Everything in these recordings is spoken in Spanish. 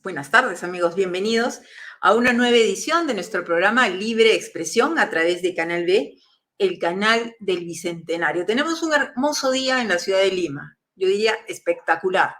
buenas tardes amigos, bienvenidos a una nueva edición de nuestro programa Libre Expresión a través de Canal B, el canal del Bicentenario. Tenemos un hermoso día en la ciudad de Lima, yo diría espectacular.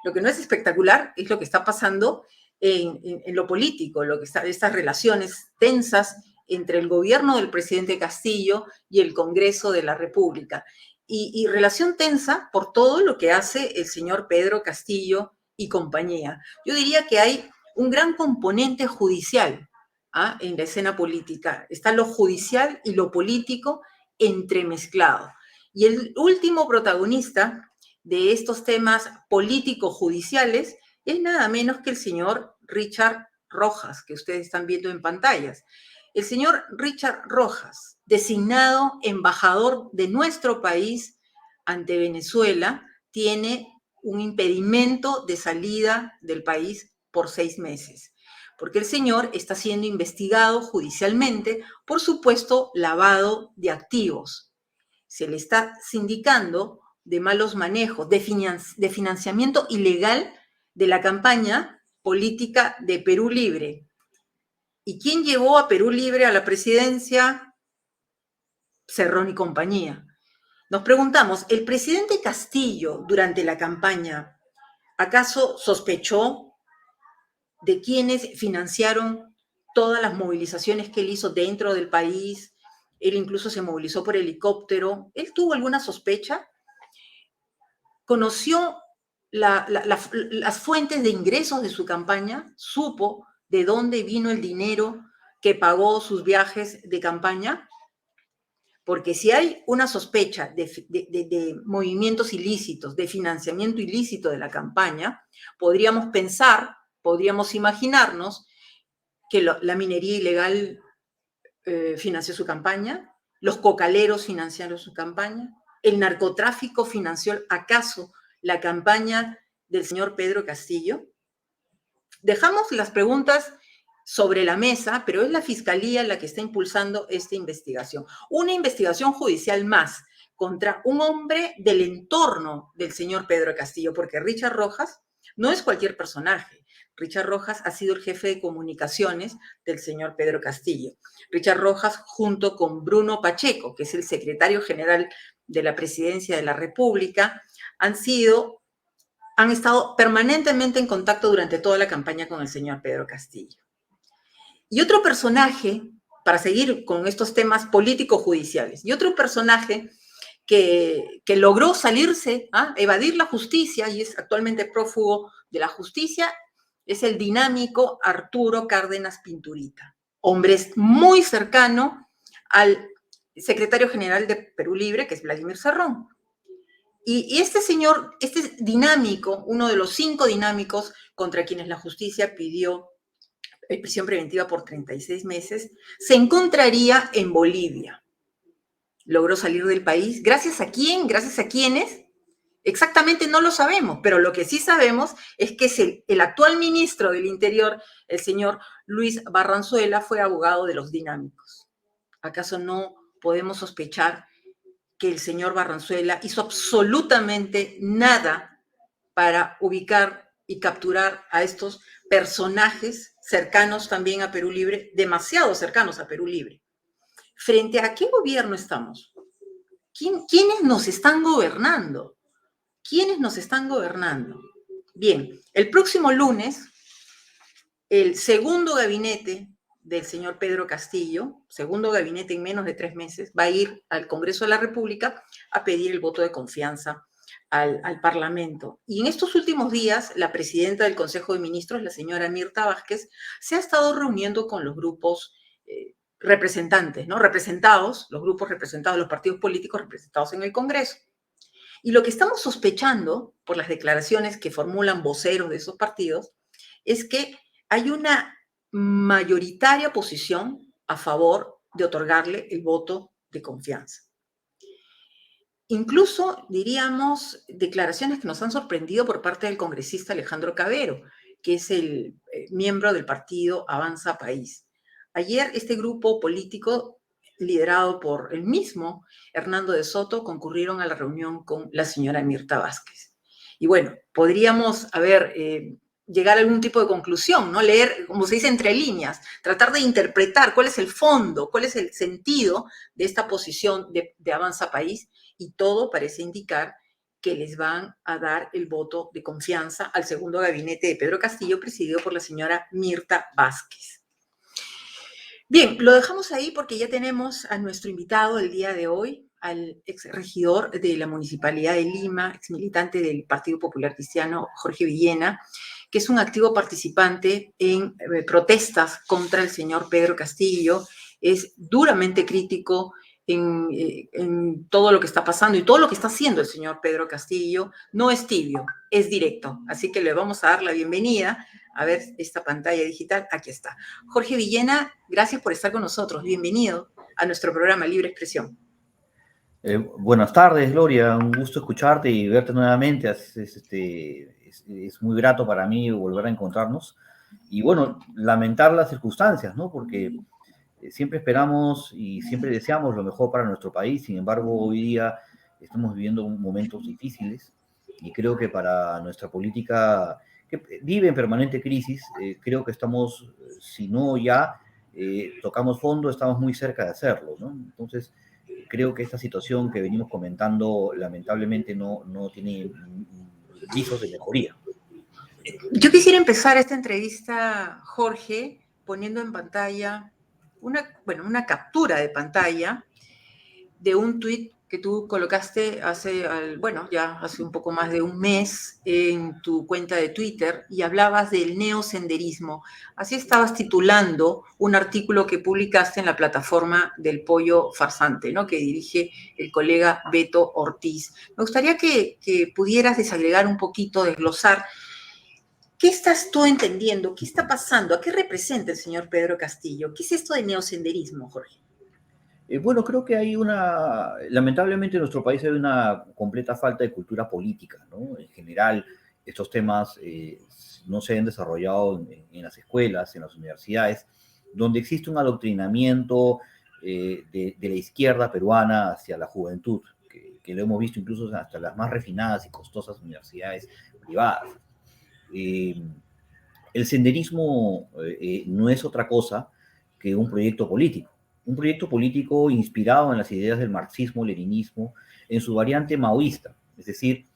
Lo que no es espectacular es lo que está pasando en lo político, estas relaciones tensas entre el gobierno del presidente Castillo y el Congreso de la República. Y relación tensa por todo lo que hace el señor Pedro Castillo y compañía. Yo diría que hay un gran componente judicial en la escena política. Está lo judicial y lo político entremezclado. Y el último protagonista de estos temas político-judiciales es nada menos que el señor Richard Rojas, que ustedes están viendo en pantallas. El señor Richard Rojas, designado embajador de nuestro país ante Venezuela, tiene un impedimento de salida del país por 6 meses, porque el señor está siendo investigado judicialmente por supuesto lavado de activos. Se le está sindicando de malos manejos, de financiamiento ilegal de la campaña política de Perú Libre. ¿Y quién llevó a Perú Libre a la presidencia? Cerrón y compañía. Nos preguntamos, ¿el presidente Castillo durante la campaña acaso sospechó de quienes financiaron todas las movilizaciones que él hizo dentro del país? Él incluso se movilizó por helicóptero. ¿Él tuvo alguna sospecha? ¿Conoció las fuentes de ingresos de su campaña? ¿Supo de dónde vino el dinero que pagó sus viajes de campaña? Porque si hay una sospecha de movimientos ilícitos, de financiamiento ilícito de la campaña, podríamos pensar, podríamos imaginarnos que la minería ilegal financió su campaña, los cocaleros financiaron su campaña, el narcotráfico financió acaso la campaña del señor Pedro Castillo. Dejamos las preguntas sobre la mesa, pero es la Fiscalía la que está impulsando esta investigación. Una investigación judicial más contra un hombre del entorno del señor Pedro Castillo, porque Richard Rojas no es cualquier personaje. Richard Rojas ha sido el jefe de comunicaciones del señor Pedro Castillo. Richard Rojas, junto con Bruno Pacheco, que es el secretario general de la Presidencia de la República, han estado permanentemente en contacto durante toda la campaña con el señor Pedro Castillo. Y otro personaje, para seguir con estos temas político-judiciales, y otro personaje que logró salirse, evadir la justicia y es actualmente prófugo de la justicia, es el dinámico Arturo Cárdenas Pinturita, hombre muy cercano al secretario general de Perú Libre, que es Vladimir Cerrón. Y este señor, este dinámico, uno de los 5 dinámicos contra quienes la justicia pidió prisión preventiva por 36 meses, se encontraría en Bolivia. Logró salir del país. ¿Gracias a quién? ¿Gracias a quiénes? Exactamente no lo sabemos, pero lo que sí sabemos es que el actual ministro del Interior, el señor Luis Barranzuela, fue abogado de los dinámicos. ¿Acaso no podemos sospechar que el señor Barranzuela hizo absolutamente nada para ubicar y capturar a estos personajes cercanos también a Perú Libre, demasiado cercanos a Perú Libre? ¿Frente a qué gobierno estamos? ¿Quiénes nos están gobernando? ¿Quiénes nos están gobernando? Bien, el próximo lunes, el segundo gabinete del señor Pedro Castillo, segundo gabinete en menos de 3 meses, va a ir al Congreso de la República a pedir el voto de confianza al Parlamento. Y en estos últimos días, la presidenta del Consejo de Ministros, la señora Mirta Vázquez, se ha estado reuniendo con los grupos representantes, ¿no? Representados, los grupos representados, los partidos políticos representados en el Congreso. Y lo que estamos sospechando, por las declaraciones que formulan voceros de esos partidos, es que hay una mayoritaria posición a favor de otorgarle el voto de confianza. Incluso, diríamos, declaraciones que nos han sorprendido por parte del congresista Alejandro Cabero, que es el miembro del partido Avanza País. Ayer este grupo político, liderado por el mismo Hernando de Soto, concurrieron a la reunión con la señora Mirta Vázquez. Y bueno, podríamos, llegar a algún tipo de conclusión, ¿no? Leer, como se dice, entre líneas, tratar de interpretar cuál es el fondo, cuál es el sentido de esta posición de Avanza País, y todo parece indicar que les van a dar el voto de confianza al segundo gabinete de Pedro Castillo, presidido por la señora Mirta Vázquez. Bien, lo dejamos ahí porque ya tenemos a nuestro invitado el día de hoy, al exregidor de la Municipalidad de Lima, exmilitante del Partido Popular Cristiano, Jorge Villena, que es un activo participante en protestas contra el señor Pedro Castillo, es duramente crítico en todo lo que está pasando y todo lo que está haciendo el señor Pedro Castillo. No es tibio, es directo. Así que le vamos a dar la bienvenida. A ver esta pantalla digital, aquí está. Jorge Villena, gracias por estar con nosotros. Bienvenido a nuestro programa Libre Expresión. Buenas tardes, Gloria. Un gusto escucharte y verte nuevamente. Es muy grato para mí volver a encontrarnos. Y bueno, lamentar las circunstancias, ¿no? Porque siempre esperamos y siempre deseamos lo mejor para nuestro país. Sin embargo, hoy día estamos viviendo momentos difíciles y creo que para nuestra política, que vive en permanente crisis, creo que estamos, si no ya tocamos fondo, estamos muy cerca de hacerlo, ¿no? Entonces, creo que esta situación que venimos comentando lamentablemente no tiene visos de mejoría. Yo quisiera empezar esta entrevista, Jorge, poniendo en pantalla una captura de pantalla de un tuit que tú colocaste ya hace un poco más de un mes en tu cuenta de Twitter, y hablabas del neosenderismo. Así estabas titulando un artículo que publicaste en la plataforma del Pollo Farsante, ¿no? Que dirige el colega Beto Ortiz. Me gustaría que pudieras desagregar un poquito, desglosar. ¿Qué estás tú entendiendo? ¿Qué está pasando? ¿A qué representa el señor Pedro Castillo? ¿Qué es esto de neosenderismo, Jorge? Bueno, creo que lamentablemente en nuestro país hay una completa falta de cultura política, ¿no? En general, estos temas no se han desarrollado en las escuelas, en las universidades, donde existe un adoctrinamiento de la izquierda peruana hacia la juventud, que lo hemos visto incluso hasta las más refinadas y costosas universidades privadas. El senderismo no es otra cosa que un proyecto político inspirado en las ideas del marxismo-leninismo, en su variante maoísta, es decir,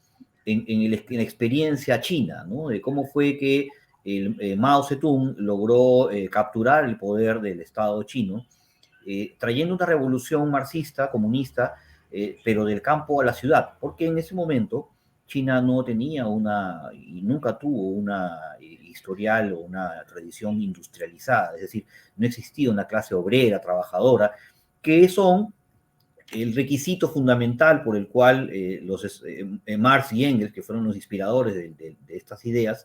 en la experiencia china, ¿no? De cómo fue que Mao Zedong logró capturar el poder del Estado chino, trayendo una revolución marxista, comunista, pero del campo a la ciudad, porque en ese momento China no tenía y nunca tuvo una historial o una tradición industrializada, es decir, no existía una clase obrera, trabajadora, que son el requisito fundamental por el cual Marx y Engels, que fueron los inspiradores de estas ideas,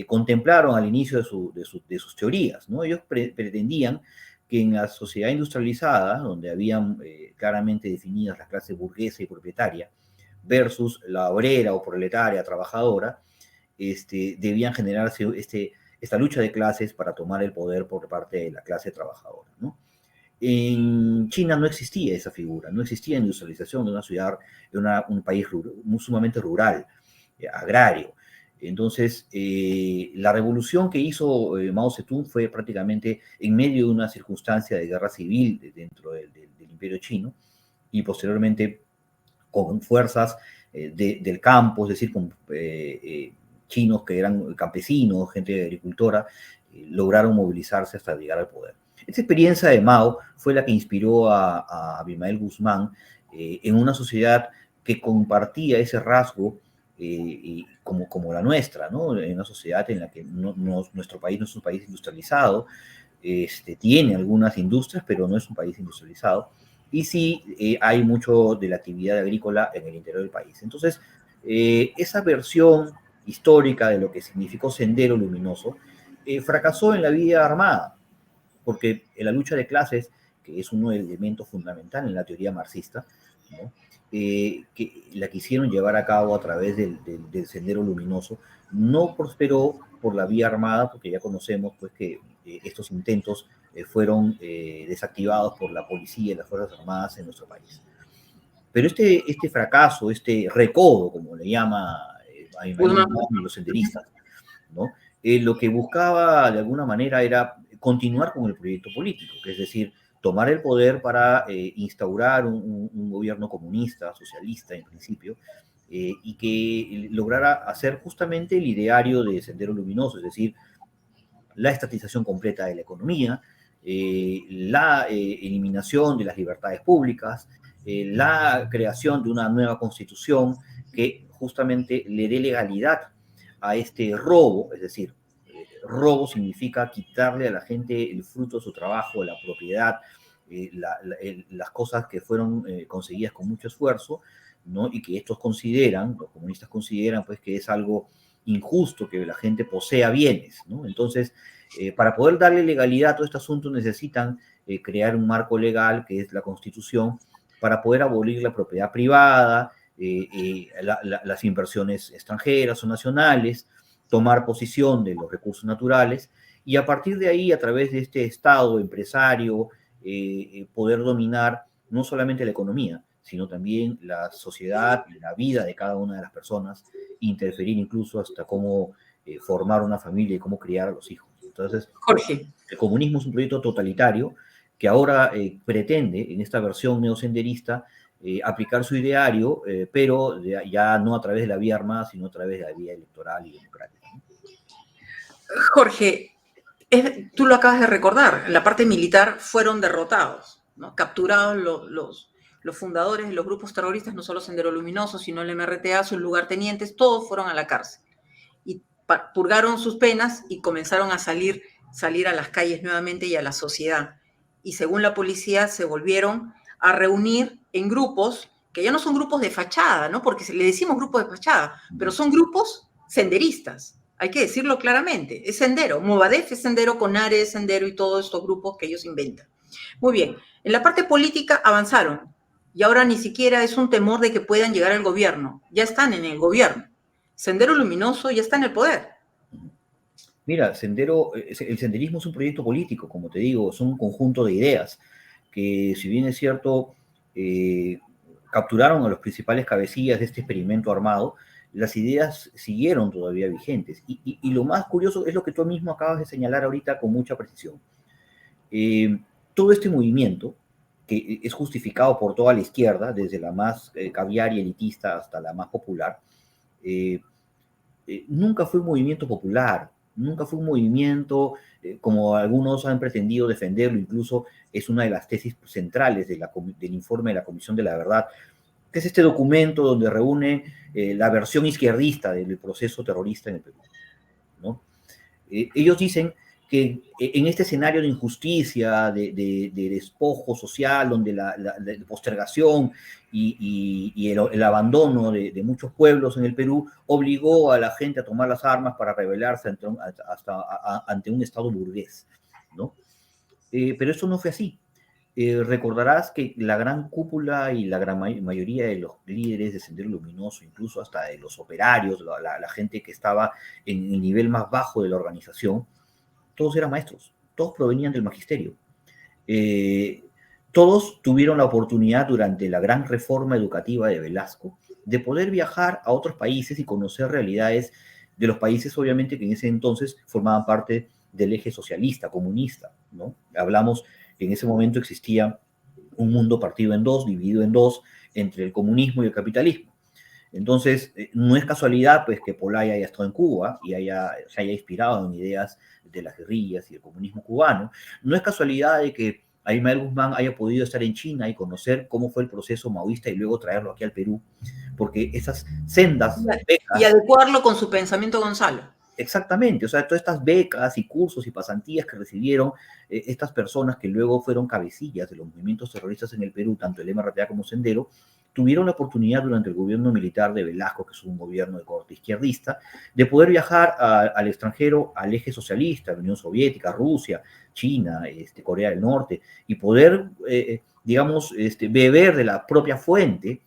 contemplaron al inicio de sus teorías, ¿no? Ellos pretendían que en la sociedad industrializada, donde habían claramente definidas las clases burguesa y propietaria, versus la obrera o proletaria trabajadora, debían generarse esta lucha de clases para tomar el poder por parte de la clase trabajadora, ¿no? En China no existía esa figura, no existía industrialización de una ciudad, de un país sumamente rural, agrario. Entonces, la revolución que hizo Mao Zedong fue prácticamente en medio de una circunstancia de guerra civil dentro del imperio chino, y posteriormente con fuerzas del campo, es decir, con chinos que eran campesinos, gente agricultora, lograron movilizarse hasta llegar al poder. Esta experiencia de Mao fue la que inspiró a Abimael Guzmán en una sociedad que compartía ese rasgo como la nuestra, ¿no? En una sociedad en la que nuestro país no es un país industrializado, tiene algunas industrias, pero no es un país industrializado, y sí hay mucho de la actividad agrícola en el interior del país. Entonces, esa versión histórica de lo que significó Sendero Luminoso fracasó en la vía armada, porque en la lucha de clases, que es uno de los elementos fundamentales en la teoría marxista, ¿no? Que la quisieron llevar a cabo a través del Sendero Luminoso, no prosperó por la vía armada, porque ya conocemos pues, que estos intentos fueron desactivados por la policía y las Fuerzas Armadas en nuestro país. Pero este fracaso, este recodo, como le llama Hay Guzmán. los senderistas, ¿no? Lo que buscaba de alguna manera era continuar con el proyecto político, que es decir, tomar el poder para instaurar un gobierno comunista, socialista en principio, y que lograra hacer justamente el ideario de Sendero Luminoso, es decir, la estatización completa de la economía, la eliminación de las libertades públicas, la creación de una nueva constitución que justamente le dé legalidad a este robo, es decir, robo significa quitarle a la gente el fruto de su trabajo, la propiedad, las cosas que fueron conseguidas con mucho esfuerzo, ¿no? Y que estos consideran, los comunistas consideran, pues, que es algo injusto que la gente posea bienes, ¿no? Entonces, para poder darle legalidad a todo este asunto necesitan crear un marco legal, que es la Constitución, para poder abolir la propiedad privada, las inversiones extranjeras o nacionales, tomar posición de los recursos naturales y a partir de ahí, a través de este Estado empresario, poder dominar no solamente la economía, sino también la sociedad y la vida de cada una de las personas, interferir incluso hasta cómo formar una familia y cómo criar a los hijos. Entonces, Jorge. el comunismo es un proyecto totalitario que ahora pretende, en esta versión neosenderista, aplicar su ideario, pero ya no a través de la vía armada, sino a través de la vía electoral y democrática. Jorge, tú lo acabas de recordar, en la parte militar fueron derrotados, ¿no? Capturados los fundadores de los grupos terroristas, no solo Sendero Luminoso, sino el MRTA, sus lugartenientes, todos fueron a la cárcel y purgaron sus penas y comenzaron a salir a las calles nuevamente y a la sociedad. Y según la policía se volvieron a reunir en grupos que ya no son grupos de fachada, ¿no? Porque le decimos grupos de fachada, pero son grupos senderistas. Hay que decirlo claramente. Es sendero. Movadef es sendero, Conare es sendero y todos estos grupos que ellos inventan. Muy bien. En la parte política avanzaron y ahora ni siquiera es un temor de que puedan llegar al gobierno. Ya están en el gobierno. Sendero Luminoso ya está en el poder. Mira, el senderismo es un proyecto político, como te digo, es un conjunto de ideas que, si bien es cierto, capturaron a los principales cabecillas de este experimento armado, las ideas siguieron todavía vigentes. Y lo más curioso es lo que tú mismo acabas de señalar ahorita con mucha precisión. Todo este movimiento, que es justificado por toda la izquierda, desde la más caviar y elitista hasta la más popular, nunca fue un movimiento popular, nunca fue un movimiento, como algunos han pretendido defenderlo, incluso es una de las tesis centrales del informe de la Comisión de la Verdad, que es este documento donde reúne la versión izquierdista del proceso terrorista en el Perú, ¿no? Ellos dicen que en este escenario de injusticia, de despojo social, donde la postergación y el abandono de muchos pueblos en el Perú obligó a la gente a tomar las armas para rebelarse ante un Estado burgués, ¿no? Pero eso no fue así. Recordarás que la gran cúpula y la gran mayoría de los líderes de Sendero Luminoso, incluso hasta de los operarios, la gente que estaba en el nivel más bajo de la organización, todos eran maestros, todos provenían del magisterio. Todos tuvieron la oportunidad durante la gran reforma educativa de Velasco de poder viajar a otros países y conocer realidades de los países, obviamente, que en ese entonces formaban parte del eje socialista, comunista, ¿no? Hablamos que en ese momento existía un mundo partido en dos, dividido en dos, entre el comunismo y el capitalismo. Entonces, no es casualidad pues, que Polay haya estado en Cuba y se haya inspirado en ideas de las guerrillas y el comunismo cubano. No es casualidad de que Aymael Guzmán haya podido estar en China y conocer cómo fue el proceso maoísta y luego traerlo aquí al Perú, porque esas sendas becas... Y adecuarlo con su pensamiento Gonzalo. Exactamente, o sea, todas estas becas y cursos y pasantías que recibieron estas personas que luego fueron cabecillas de los movimientos terroristas en el Perú, tanto el MRTA como Sendero, tuvieron la oportunidad durante el gobierno militar de Velasco, que es un gobierno de corte izquierdista, de poder viajar al extranjero, al eje socialista, la Unión Soviética, Rusia, China, Corea del Norte, y poder, digamos, beber de la propia fuente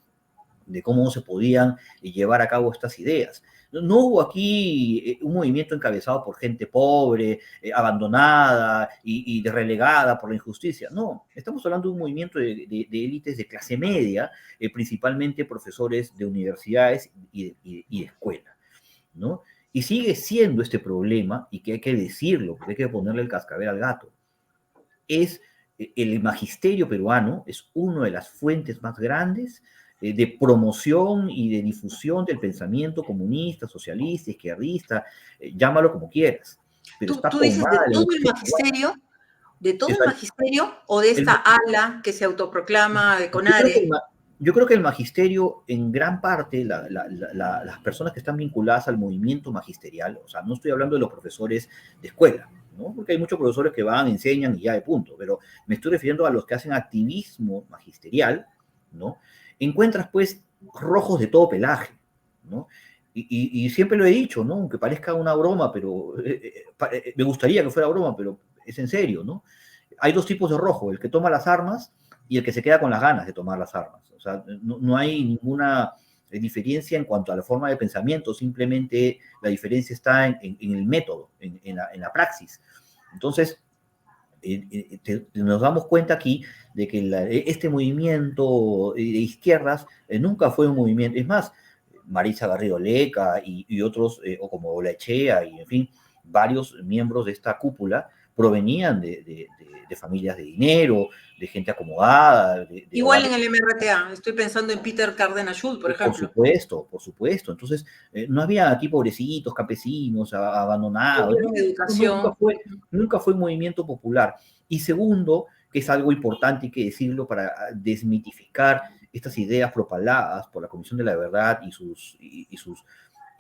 de cómo se podían llevar a cabo estas ideas. No hubo aquí un movimiento encabezado por gente pobre, abandonada y relegada por la injusticia. No, estamos hablando de un movimiento de élites de clase media, principalmente profesores de universidades y de escuelas. ¿no? Y sigue siendo este problema, y que hay que decirlo, porque hay que ponerle el cascabel al gato. El magisterio peruano es una de las fuentes más grandes de promoción y de difusión del pensamiento comunista, socialista, izquierdista, llámalo como quieras, pero está ¿Tú dices formada la educación peruana. de todo Es el magisterio o de esta el- ala que se autoproclama de yo creo que CONARE? yo creo que el magisterio, en gran parte, las personas que están vinculadas al movimiento magisterial, o sea, no estoy hablando de los profesores de escuela, ¿no? Porque hay muchos profesores que van, enseñan y ya de punto, pero me estoy refiriendo a los que hacen activismo magisterial, ¿no? Encuentras, pues, rojos de todo pelaje, ¿no? Y siempre lo he dicho, ¿no? Aunque parezca una broma, pero me gustaría que fuera broma, pero es en serio, ¿no? Hay dos tipos de rojo, el que toma las armas y el que se queda con las ganas de tomar las armas. O sea, no hay ninguna diferencia en cuanto a la forma de pensamiento, simplemente la diferencia está en el método, en la praxis. Entonces, nos damos cuenta aquí de que este movimiento de izquierdas nunca fue un movimiento, es más, Marisa Garrido Leca y otros, o como Olachea, y en fin, varios miembros de esta cúpula provenían de familias de dinero, de gente acomodada, de Igual hogares. en el MRTA, estoy pensando en Peter Cárdenas Schultz, por Por ejemplo. supuesto, por supuesto. Entonces, no había aquí pobrecitos, campesinos, abandonados. Tuvieron Nunca educación. nunca fue un movimiento popular. Y segundo, que es algo importante y que decirlo para desmitificar estas ideas propaladas por la Comisión de la Verdad y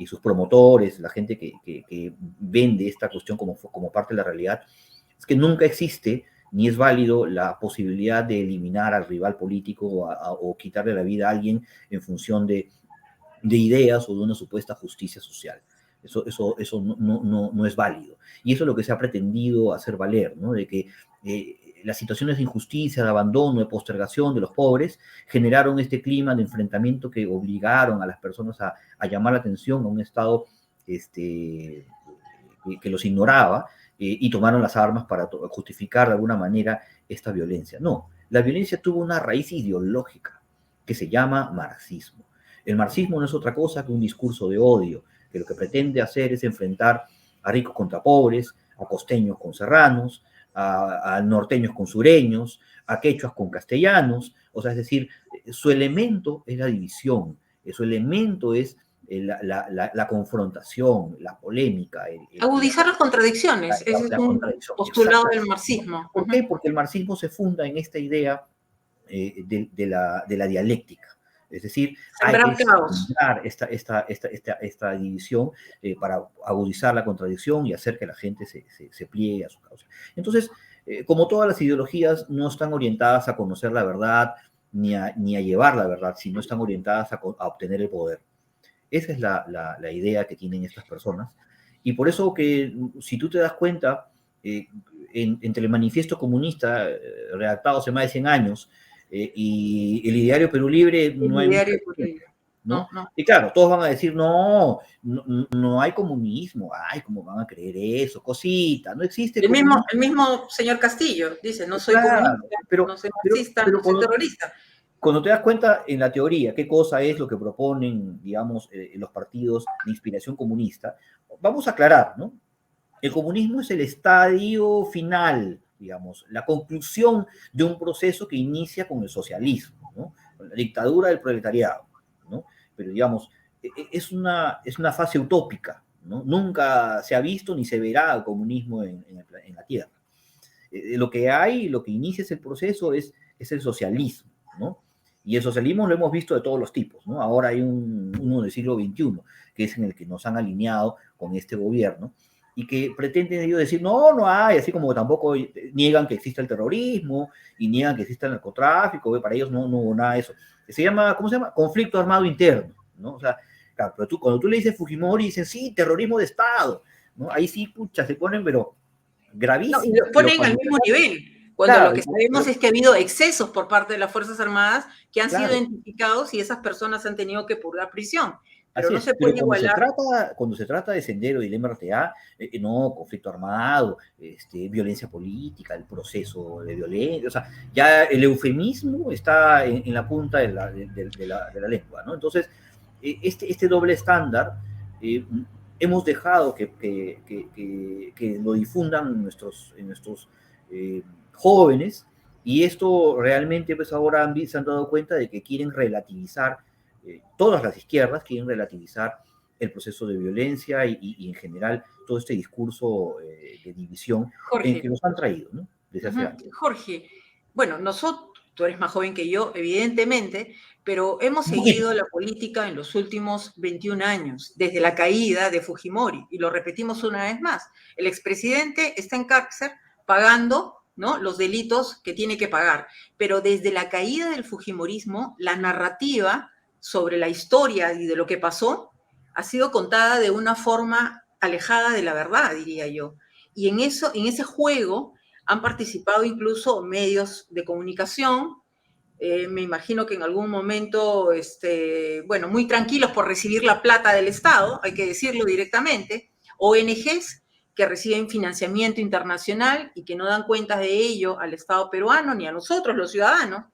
sus promotores, la gente que vende esta cuestión como parte de la realidad, es que nunca existe ni es válido la posibilidad de eliminar al rival político o quitarle la vida a alguien en función de ideas o de una supuesta justicia social. Eso no es válido. Y eso es lo que se ha pretendido hacer valer, ¿no? De que las situaciones de injusticia, de abandono, de postergación de los pobres generaron este clima de enfrentamiento que obligaron a las personas a llamar la atención a un Estado que los ignoraba, y tomaron las armas para justificar de alguna manera esta violencia. No, la violencia tuvo una raíz ideológica que se llama marxismo. El marxismo no es otra cosa que un discurso de odio, que lo que pretende hacer es enfrentar a ricos contra pobres, a costeños con serranos, a norteños con sureños, a quechuas con castellanos. O sea, es decir, su elemento es la división, su elemento es la confrontación, la polémica. Agudizar las contradicciones, ese es La un contradicción. postulado del Exactamente. marxismo. ¿Por qué? Porque el marxismo se funda en esta idea de la dialéctica. Es decir, hay Sembrar que caos. sembrar esta división para agudizar la contradicción y hacer que la gente se pliegue a su causa. Entonces, como todas las ideologías, no están orientadas a conocer la verdad ni a llevar la verdad, sino están orientadas a obtener el poder. Esa es la idea que tienen estas personas. Y por eso que, si tú te das cuenta, entre el manifiesto comunista, redactado hace más de 100 años, y el ideario Perú Libre, El no hay mucha diario por diferencia, ahí. ¿no? No, no. Y claro, todos van a decir, no hay comunismo, ay, ¿cómo van a creer eso? Cosita, no existe comunismo. El mismo señor Castillo dice, no soy Claro, comunista, pero, no soy pero, marxista, pero no soy terrorista. cuando te das cuenta en la teoría qué cosa es lo que proponen, digamos, los partidos de inspiración comunista, vamos a aclarar, ¿no? El comunismo es el estadio final, digamos, la conclusión de un proceso que inicia con el socialismo, ¿no? Con la dictadura del proletariado, ¿no? Pero, digamos, es una fase utópica, ¿no? Nunca se ha visto ni se verá el comunismo en la Tierra. Lo que hay, lo que inicia ese proceso es el socialismo, ¿no? Y el socialismo lo hemos visto de todos los tipos, ¿no? Ahora hay uno del siglo XXI, que es en el que nos han alineado con este gobierno, y que pretenden ellos decir, no hay, así como tampoco niegan que exista el terrorismo, y niegan que exista el narcotráfico, para ellos no hubo nada de eso. Se llama, ¿cómo se llama? Conflicto armado interno, ¿no? O sea, claro, pero cuando tú le dices Fujimori, dicen, sí, terrorismo de Estado, ¿no? Ahí sí, pucha, se ponen, pero No, y gravísimos. lo Pero ponen al cuando, mismo nivel, cuando lo claro, que sabemos es que ha habido excesos por parte de las Fuerzas Armadas que han sido claro, identificados y esas personas han tenido que purgar prisión. Pero así no es. se Pero puede igualar. cuando se trata de Sendero y del MRTA, no, conflicto armado, violencia política, el proceso de violencia, o sea, ya el eufemismo está en la punta de la lengua, ¿no? Entonces, este doble estándar hemos dejado que lo difundan en nuestros jóvenes, y esto realmente pues ahora se han dado cuenta de que quieren relativizar, todas las izquierdas quieren relativizar el proceso de violencia y en general todo este discurso de división en que Jorge, nos han traído, ¿no? Desde hace ujú, años. Jorge, bueno, nosotros, tú eres más joven que yo, evidentemente, pero hemos Un poquito. seguido la política en los últimos 21 años, desde la caída de Fujimori, y lo repetimos una vez más. El expresidente está en cárcel pagando, ¿no?, los delitos que tiene que pagar, pero desde la caída del Fujimorismo, la narrativa sobre la historia y de lo que pasó ha sido contada de una forma alejada de la verdad, diría yo. Y en eso, en ese juego han participado incluso medios de comunicación, me imagino que en algún momento, bueno, muy tranquilos por recibir la plata del Estado, hay que decirlo directamente, ONGs que reciben financiamiento internacional y que no dan cuentas de ello al Estado peruano ni a nosotros, los ciudadanos.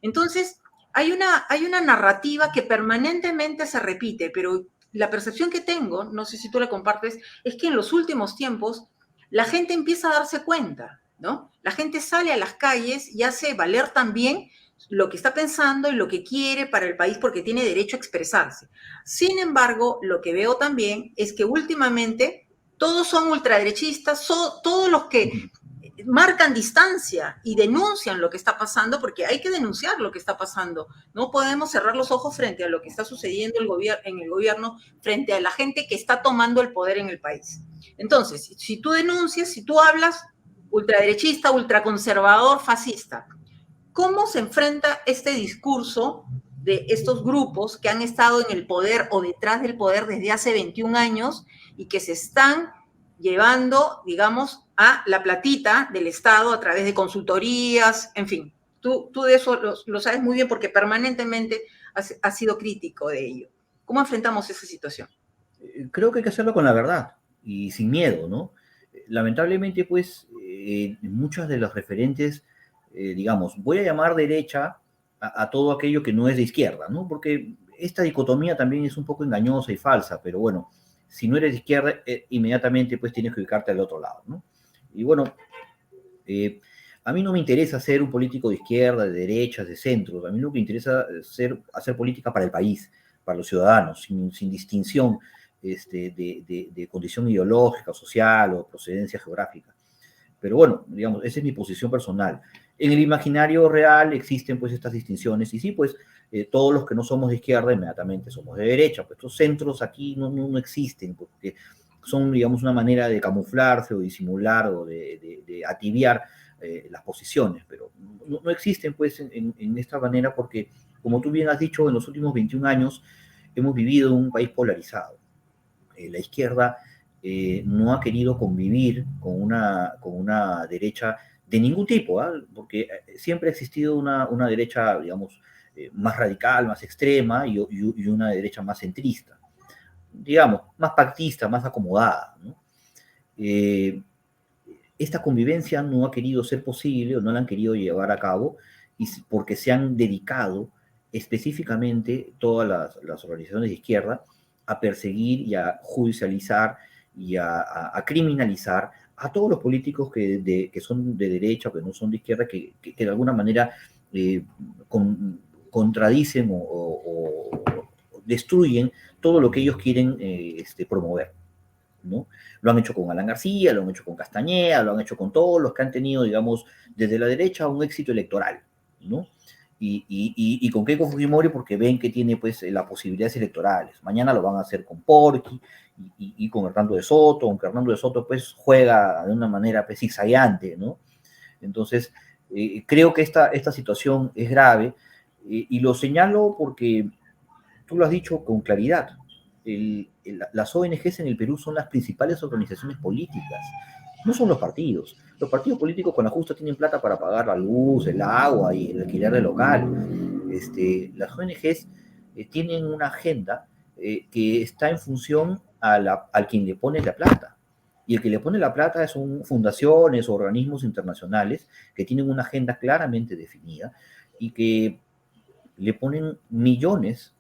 Entonces, hay una narrativa que permanentemente se repite, pero la percepción que tengo, no sé si tú la compartes, es que en los últimos tiempos la gente empieza a darse cuenta, ¿no? La gente sale a las calles y hace valer también lo que está pensando y lo que quiere para el país porque tiene derecho a expresarse. Sin embargo, lo que veo también es que últimamente todos son ultraderechistas, todos los que marcan distancia y denuncian lo que está pasando, porque hay que denunciar lo que está pasando. No podemos cerrar los ojos frente a lo que está sucediendo en el gobierno, frente a la gente que está tomando el poder en el país. Entonces, si tú denuncias, si tú hablas ultraderechista, ultraconservador, fascista, ¿cómo se enfrenta este discurso de estos grupos que han estado en el poder o detrás del poder desde hace 21 años y que se están llevando, digamos, a la platita del Estado a través de consultorías, en fin? Tú de eso lo sabes muy bien porque permanentemente has sido crítico de ello. ¿Cómo enfrentamos esa situación? Creo que hay que hacerlo con la verdad y sin miedo, ¿no? Lamentablemente, pues, muchas de los referentes, digamos, voy a llamar derecha a todo aquello que no es de izquierda, ¿no? Porque esta dicotomía también es un poco engañosa y falsa, pero bueno, si no eres de izquierda, inmediatamente pues tienes que ubicarte al otro lado, ¿no? Y bueno, eh, a mí no me interesa ser un político de izquierda, de derecha, de centro. A mí lo que me interesa es hacer política para el país, para los ciudadanos, sin distinción de condición ideológica, social o procedencia geográfica. Pero bueno, digamos, esa es mi posición personal. En el imaginario real existen pues estas distinciones y sí, pues todos los que no somos de izquierda inmediatamente somos de derecha. Pues estos centros aquí no existen porque son, digamos, una manera de camuflarse o disimular o de ativiar las posiciones, pero no existen pues en esta manera porque, como tú bien has dicho, en los últimos 21 años hemos vivido en un país polarizado. La izquierda no ha querido convivir con una derecha de ningún tipo, ¿eh? Porque siempre ha existido una derecha, digamos, más radical, más extrema y una derecha más centrista, digamos, más pactista, más acomodada, ¿no? Eh, esta convivencia no ha querido ser posible o no la han querido llevar a cabo porque se han dedicado específicamente todas las organizaciones de izquierda a perseguir y a judicializar y a criminalizar a todos los políticos que son de derecha o que no son de izquierda, que de alguna manera eh, contradicen o destruyen todo lo que ellos quieren promover, ¿no? Lo han hecho con Alan García, lo han hecho con Castañeda, lo han hecho con todos los que han tenido, digamos, desde la derecha un éxito electoral, ¿no? Y con Keiko Fujimori porque ven que tiene pues las posibilidades electorales. Mañana lo van a hacer con Porqui y con Hernando de Soto, aunque Hernando de Soto pues juega de una manera pues zigzagueante, ¿no? Entonces, creo que esta situación es grave y lo señalo porque tú lo has dicho con claridad. Las ONGs en el Perú son las principales organizaciones políticas, no son los partidos. Los partidos políticos con la justa tienen plata para pagar la luz, el agua y el alquiler del local. Las ONGs tienen una agenda que está en función al quien le pone la plata. Y el que le pone la plata son fundaciones o organismos internacionales que tienen una agenda claramente definida y que le ponen millones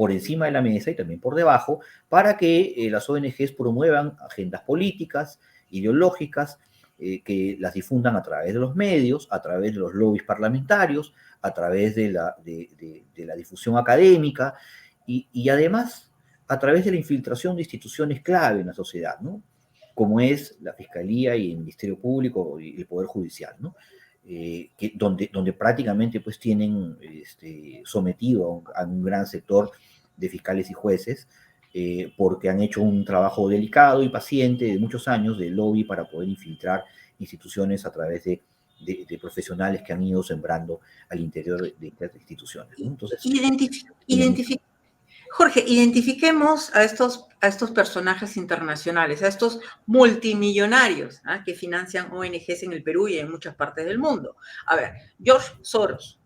por encima de la mesa y también por debajo, para que las ONGs promuevan agendas políticas, ideológicas, que las difundan a través de los medios, a través de los lobbies parlamentarios, a través de la difusión académica y además a través de la infiltración de instituciones clave en la sociedad, ¿no? Como es la Fiscalía y el Ministerio Público y el Poder Judicial, ¿no? Donde prácticamente pues tienen sometido a un gran sector de fiscales y jueces, porque han hecho un trabajo delicado y paciente de muchos años de lobby para poder infiltrar instituciones a través de profesionales que han ido sembrando al interior de estas instituciones, ¿no? Entonces, Jorge, identifiquemos a estos personajes internacionales, a estos multimillonarios, ¿ah?, que financian ONGs en el Perú y en muchas partes del mundo. A ver, George Soros,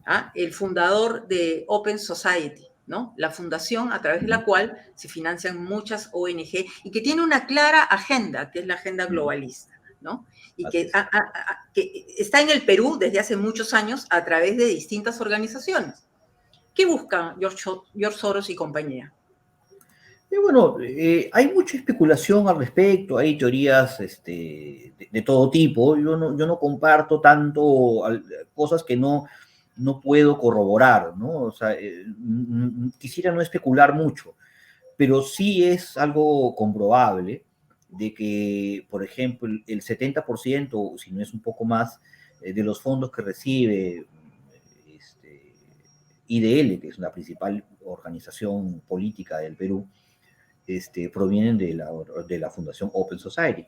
¿ah?, el fundador de Open Society, ¿no? La fundación a través de la cual se financian muchas ONG y que tiene una clara agenda, que es la agenda globalista, ¿no? Y que está en el Perú desde hace muchos años a través de distintas organizaciones. ¿Qué busca George Soros y compañía? Bueno, hay mucha especulación al respecto, hay teorías de todo tipo. Yo no comparto tanto cosas que no puedo corroborar, ¿no? O sea, quisiera no especular mucho, pero sí es algo comprobable de que, por ejemplo, el 70%, o si no es un poco más, de los fondos que recibe IDL, que es la principal organización política del Perú, provienen de la Fundación Open Society,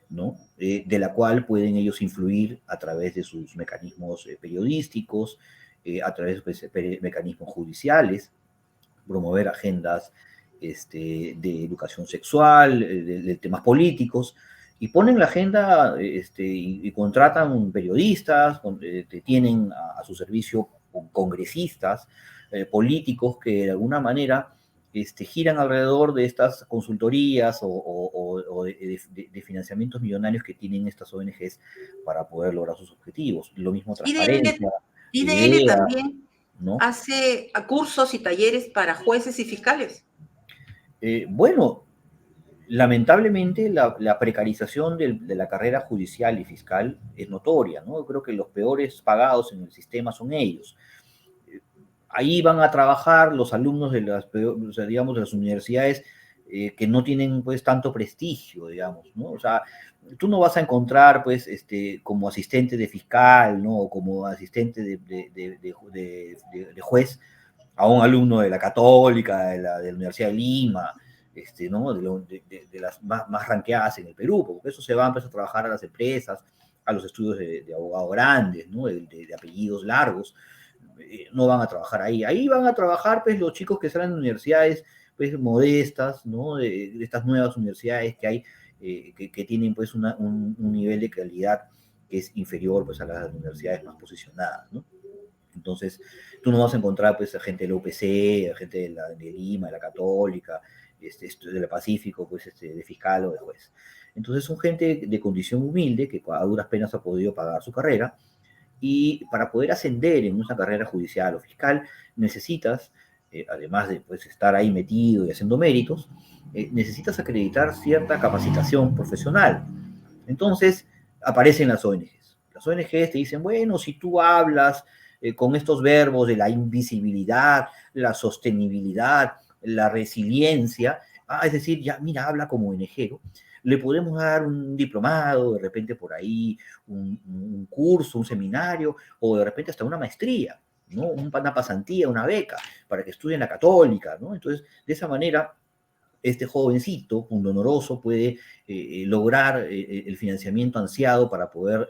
¿no? De la cual pueden ellos influir a través de sus mecanismos periodísticos, a través de mecanismos judiciales, promover agendas de educación sexual, de temas políticos, y ponen la agenda y contratan periodistas, tienen a su servicio congresistas, políticos que de alguna manera giran alrededor de estas consultorías o de financiamientos millonarios que tienen estas ONGs para poder lograr sus objetivos. Lo mismo transparencia, IDL idea, también, ¿no? hace cursos y talleres para jueces y fiscales. Bueno, lamentablemente la precarización de la carrera judicial y fiscal es notoria, ¿no? Yo creo que los peores pagados en el sistema son ellos. Ahí van a trabajar los alumnos de o sea, digamos, de las universidades que no tienen pues tanto prestigio, digamos, ¿no? O sea, tú no vas a encontrar pues como asistente de fiscal, ¿no? O como asistente de juez a un alumno de la Católica, de la Universidad de Lima, ¿no? De las más ranqueadas en el Perú, porque eso se va a empezar a trabajar a las empresas, a los estudios de abogados grandes, ¿no? De apellidos largos, no van a trabajar ahí. Ahí van a trabajar pues los chicos que salen de universidades pues modestas, ¿no? De estas nuevas universidades que hay, que tienen pues un nivel de calidad que es inferior pues a las universidades más posicionadas, ¿no? Entonces, tú no vas a encontrar pues a gente de la UPC, a gente de Lima, de la Católica, de la Pacífico, pues de fiscal o de juez. Entonces, son gente de condición humilde que a duras penas ha podido pagar su carrera, y para poder ascender en una carrera judicial o fiscal necesitas, además de pues, estar ahí metido y haciendo méritos, necesitas acreditar cierta capacitación profesional. Entonces aparecen las ONGs. Las ONGs te dicen, bueno, si tú hablas con estos verbos de la invisibilidad, la sostenibilidad, la resiliencia, es decir, ya mira, habla como ONGero, le podemos dar un diplomado, de repente por ahí, un curso, un seminario, o de repente hasta una maestría, ¿no? Una pasantía, una beca, para que estudie en la Católica, ¿no? Entonces, de esa manera, este jovencito, pundonoroso, puede lograr el financiamiento ansiado para poder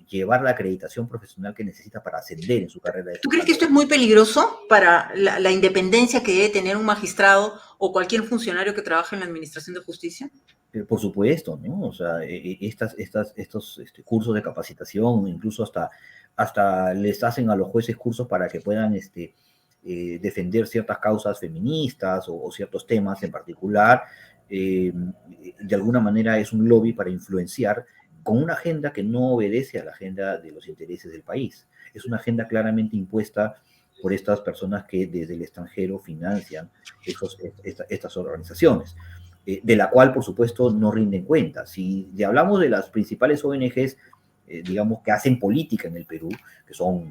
llevar la acreditación profesional que necesita para ascender en su carrera de ¿Tú crees fiscal. que esto es muy peligroso para la independencia que debe tener un magistrado o cualquier funcionario que trabaje en la administración de justicia? Por supuesto, ¿no? O sea, estos cursos de capacitación, incluso hasta les hacen a los jueces cursos para que puedan defender ciertas causas feministas o ciertos temas en particular. De alguna manera es un lobby para influenciar con una agenda que no obedece a la agenda de los intereses del país. Es una agenda claramente impuesta por estas personas que desde el extranjero financian estas organizaciones, de la cual, por supuesto, no rinden cuenta. Si hablamos de las principales ONGs, digamos, que hacen política en el Perú, que son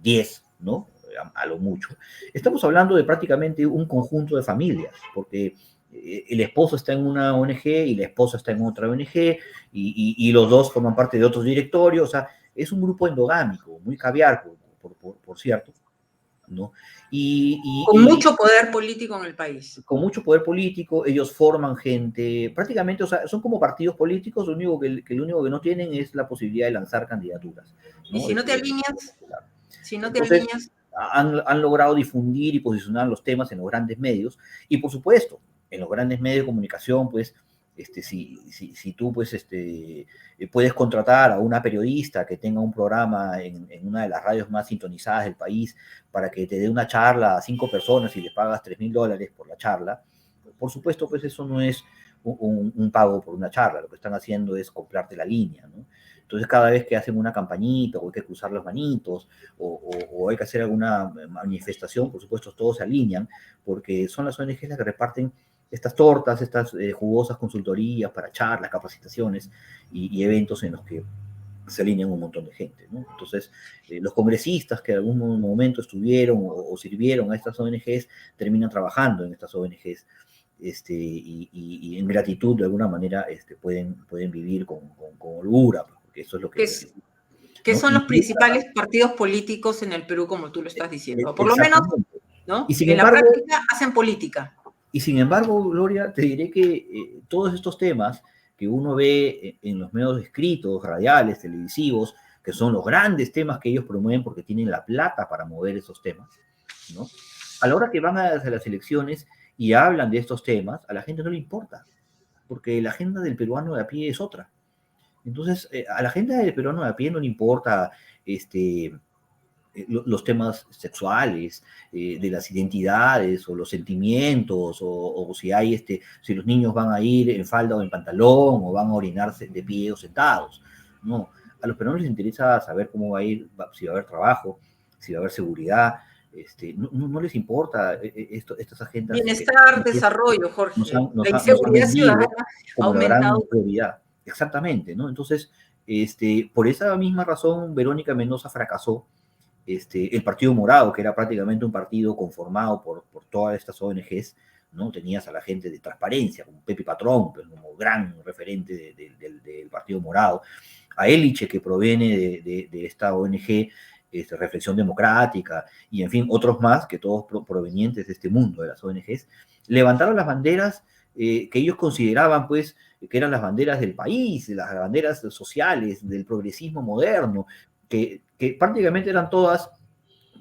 10, ¿no? A lo mucho. Estamos hablando de prácticamente un conjunto de familias, porque el esposo está en una ONG y la esposa está en otra ONG y los dos forman parte de otros directorios. O sea, es un grupo endogámico, muy caviar, por cierto, ¿no? Con mucho poder político en el país. Con mucho poder político, ellos forman gente, prácticamente, o sea, son como partidos políticos, lo único que no tienen es la posibilidad de lanzar candidaturas, ¿no? Y si no te alineas, Entonces, han logrado difundir y posicionar los temas en los grandes medios, y por supuesto, en los grandes medios de comunicación, pues, si tú, pues, puedes contratar a una periodista que tenga un programa en una de las radios más sintonizadas del país para que te dé una charla a 5 personas y le pagas $3,000 por la charla, por supuesto, pues eso no es un pago por una charla, lo que están haciendo es comprarte la línea, ¿no? Entonces, cada vez que hacen una campañita o hay que cruzar las manitos o hay que hacer alguna manifestación, por supuesto, todos se alinean porque son las ONGs las que reparten estas tortas, estas jugosas consultorías para charlas, capacitaciones y eventos en los que se alinean un montón de gente, ¿no? Entonces, los congresistas que en algún momento estuvieron o sirvieron a estas ONGs terminan trabajando en estas ONGs y en gratitud de alguna manera pueden vivir con holgura, porque eso es lo que... ¿Qué son los principales partidos políticos en el Perú, como tú lo estás diciendo? Por lo menos, ¿no? Y sin en embargo, la práctica hacen política. Y sin embargo, Gloria, te diré que todos estos temas que uno ve en los medios escritos, radiales, televisivos, que son los grandes temas que ellos promueven porque tienen la plata para mover esos temas, ¿no? A la hora que van a las elecciones y hablan de estos temas, a la gente no le importa, porque la agenda del peruano de a pie es otra. Entonces, a la agenda del peruano de a pie no le importa los temas sexuales, de las identidades o los sentimientos, o si hay si los niños van a ir en falda o en pantalón, o van a orinarse de pie o sentados. No, a los peruanos les interesa saber cómo va a ir, si va a haber trabajo, si va a haber seguridad. No les importa estas agendas. Bienestar, desarrollo, Jorge. La inseguridad ciudadana ha aumentado. Prioridad. Exactamente, ¿no? Entonces, por esa misma razón, Verónica Mendoza fracasó. El Partido Morado, que era prácticamente un partido conformado por todas estas ONGs, ¿no? Tenías a la gente de Transparencia, como Pepe Patrón, pues, como gran referente del Partido Morado, a Eliche, que proviene de esta ONG, Reflexión Democrática, y en fin, otros más, que todos provenientes de este mundo de las ONGs, levantaron las banderas que ellos consideraban, pues, que eran las banderas del país, las banderas sociales, del progresismo moderno, que prácticamente eran todas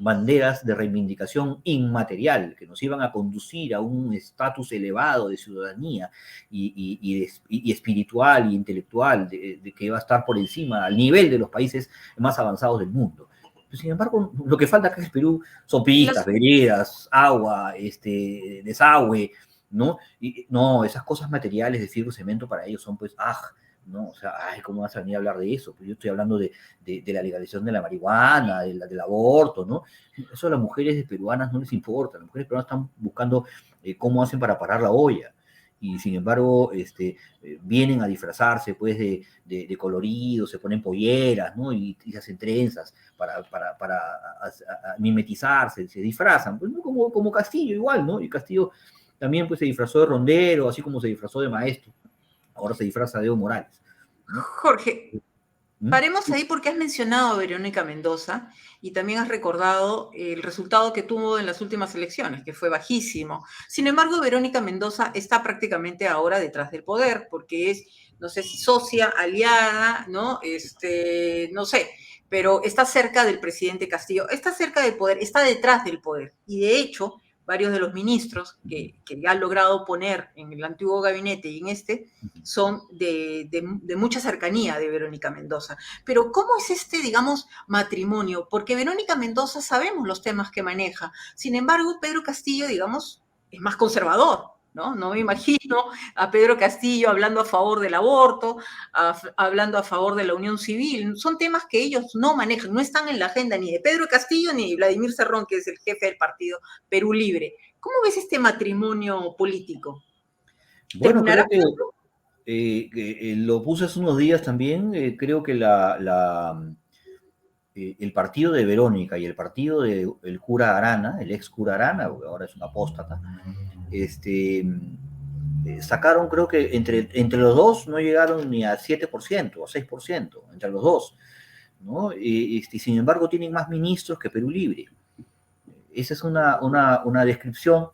banderas de reivindicación inmaterial, que nos iban a conducir a un estatus elevado de ciudadanía y espiritual y intelectual, de que iba a estar por encima, al nivel de los países más avanzados del mundo. Sin embargo, lo que falta acá en Perú son pistas, veredas, agua, desagüe, ¿no? Y no, esas cosas materiales de fierro y cemento para ellos son, pues, ¿no? O sea, ¿cómo vas a venir a hablar de eso? Pues yo estoy hablando de la legalización de la marihuana, del aborto, ¿no? Eso a las mujeres peruanas no les importa. Las mujeres peruanas están buscando cómo hacen para parar la olla. Y sin embargo, vienen a disfrazarse, pues, de colorido, se ponen polleras, ¿no? Y se hacen trenzas para mimetizarse, se disfrazan. Pues, ¿no? Como Castillo igual, ¿no? Y Castillo también, pues, se disfrazó de rondero, así como se disfrazó de maestro. Ahora se disfraza de Evo Morales, ¿no? Jorge, paremos ahí porque has mencionado a Verónica Mendoza y también has recordado el resultado que tuvo en las últimas elecciones, que fue bajísimo. Sin embargo, Verónica Mendoza está prácticamente ahora detrás del poder, porque es, no sé si socia, aliada, ¿no? No sé, pero está cerca del presidente Castillo, está cerca del poder, está detrás del poder. Y de hecho, varios de los ministros que han logrado poner en el antiguo gabinete y en son de mucha cercanía de Verónica Mendoza. Pero ¿cómo es digamos, matrimonio? Porque Verónica Mendoza sabemos los temas que maneja. Sin embargo, Pedro Castillo, digamos, es más conservador. ¿no? No me imagino a Pedro Castillo hablando a favor del aborto, hablando a favor de la unión civil. Son temas que ellos no manejan, no están en la agenda ni de Pedro Castillo ni de Vladimir Cerrón, que es el jefe del partido Perú Libre. ¿Cómo ves este matrimonio político? Bueno, ¿Terminará creo que lo puse hace unos días también. Creo que el partido de Verónica y el partido del cura Arana, el ex cura Arana, ahora es un apóstata, sacaron, creo que entre los dos no llegaron ni a 7% o 6%, entre los dos, ¿no? Sin embargo, tienen más ministros que Perú Libre. Esa es una descripción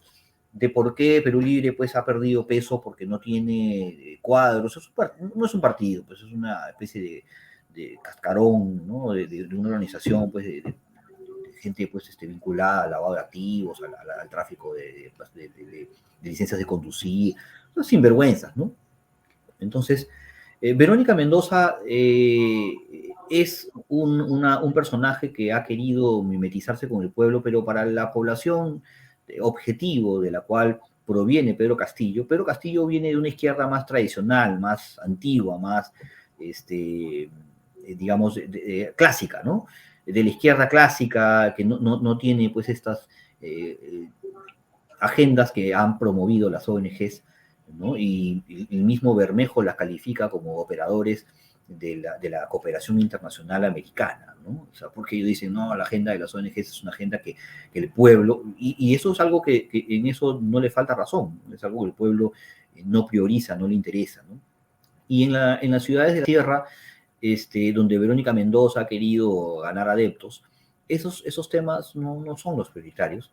de por qué Perú Libre pues, ha perdido peso, porque no tiene cuadros. No es un partido, pues es una especie de cascarón, ¿no? De una organización pues, de gente pues, vinculada al lavado de activos, al tráfico de licencias de conducir, sinvergüenzas, ¿no? Entonces, Verónica Mendoza es un personaje que ha querido mimetizarse con el pueblo, pero para la población objetivo de la cual proviene Pedro Castillo viene de una izquierda más tradicional, más antigua, más, digamos, clásica, ¿no? De la izquierda clásica, que no tiene pues estas agendas que han promovido las ONGs, ¿no? Y el mismo Bermejo las califica como operadores de la cooperación internacional americana, ¿no? O sea, porque ellos dicen, no, la agenda de las ONGs es una agenda que el pueblo, y eso es algo que en eso no le falta razón, es algo que el pueblo no prioriza, no le interesa, ¿no? Y en las ciudades de la tierra, donde Verónica Mendoza ha querido ganar adeptos, esos temas no son los prioritarios.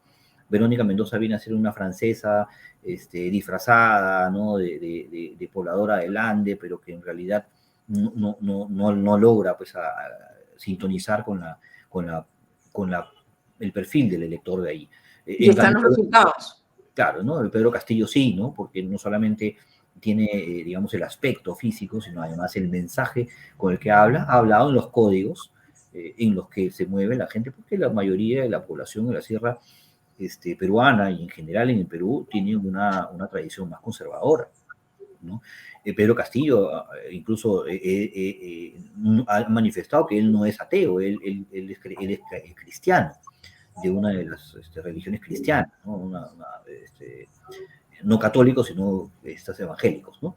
Verónica Mendoza viene a ser una francesa disfrazada, ¿no? de pobladora del Ande, pero que en realidad no logra pues, sintonizar con el perfil del elector de ahí. y En están cambio, los resultados? claro, ¿no? El Pedro Castillo sí, ¿no? Porque no solamente tiene, digamos, el aspecto físico, sino además el mensaje con el que ha hablado en los códigos en los que se mueve la gente, porque la mayoría de la población de la sierra peruana y en general en el Perú tiene una tradición más conservadora, ¿no? Pedro Castillo incluso ha manifestado que él no es ateo, él es cristiano, de una de las religiones cristianas, ¿no? No católicos, sino estos evangélicos, ¿no?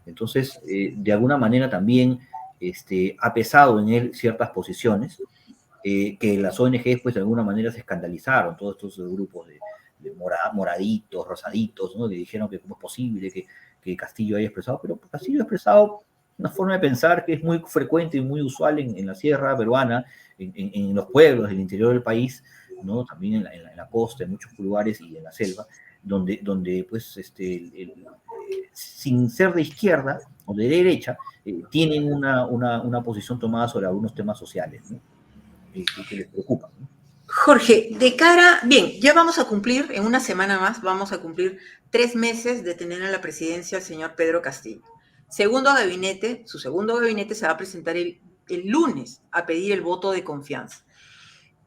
Entonces, de alguna manera también ha pesado en él ciertas posiciones que las ONGs, pues de alguna manera se escandalizaron, todos estos grupos de moraditos, rosaditos, ¿no? Que dijeron que cómo es posible que Castillo haya expresado, pero Castillo ha expresado una forma de pensar que es muy frecuente y muy usual en la sierra peruana, en los pueblos del interior del país, ¿no? También en la costa, en muchos lugares y en la selva, donde pues, sin ser de izquierda o de derecha, tienen una posición tomada sobre algunos temas sociales, ¿no? Que les preocupan, ¿no? Jorge, de cara, bien, ya vamos a cumplir, en una semana más, vamos a cumplir 3 meses de tener en la presidencia al señor Pedro Castillo. Su segundo gabinete se va a presentar el lunes a pedir el voto de confianza.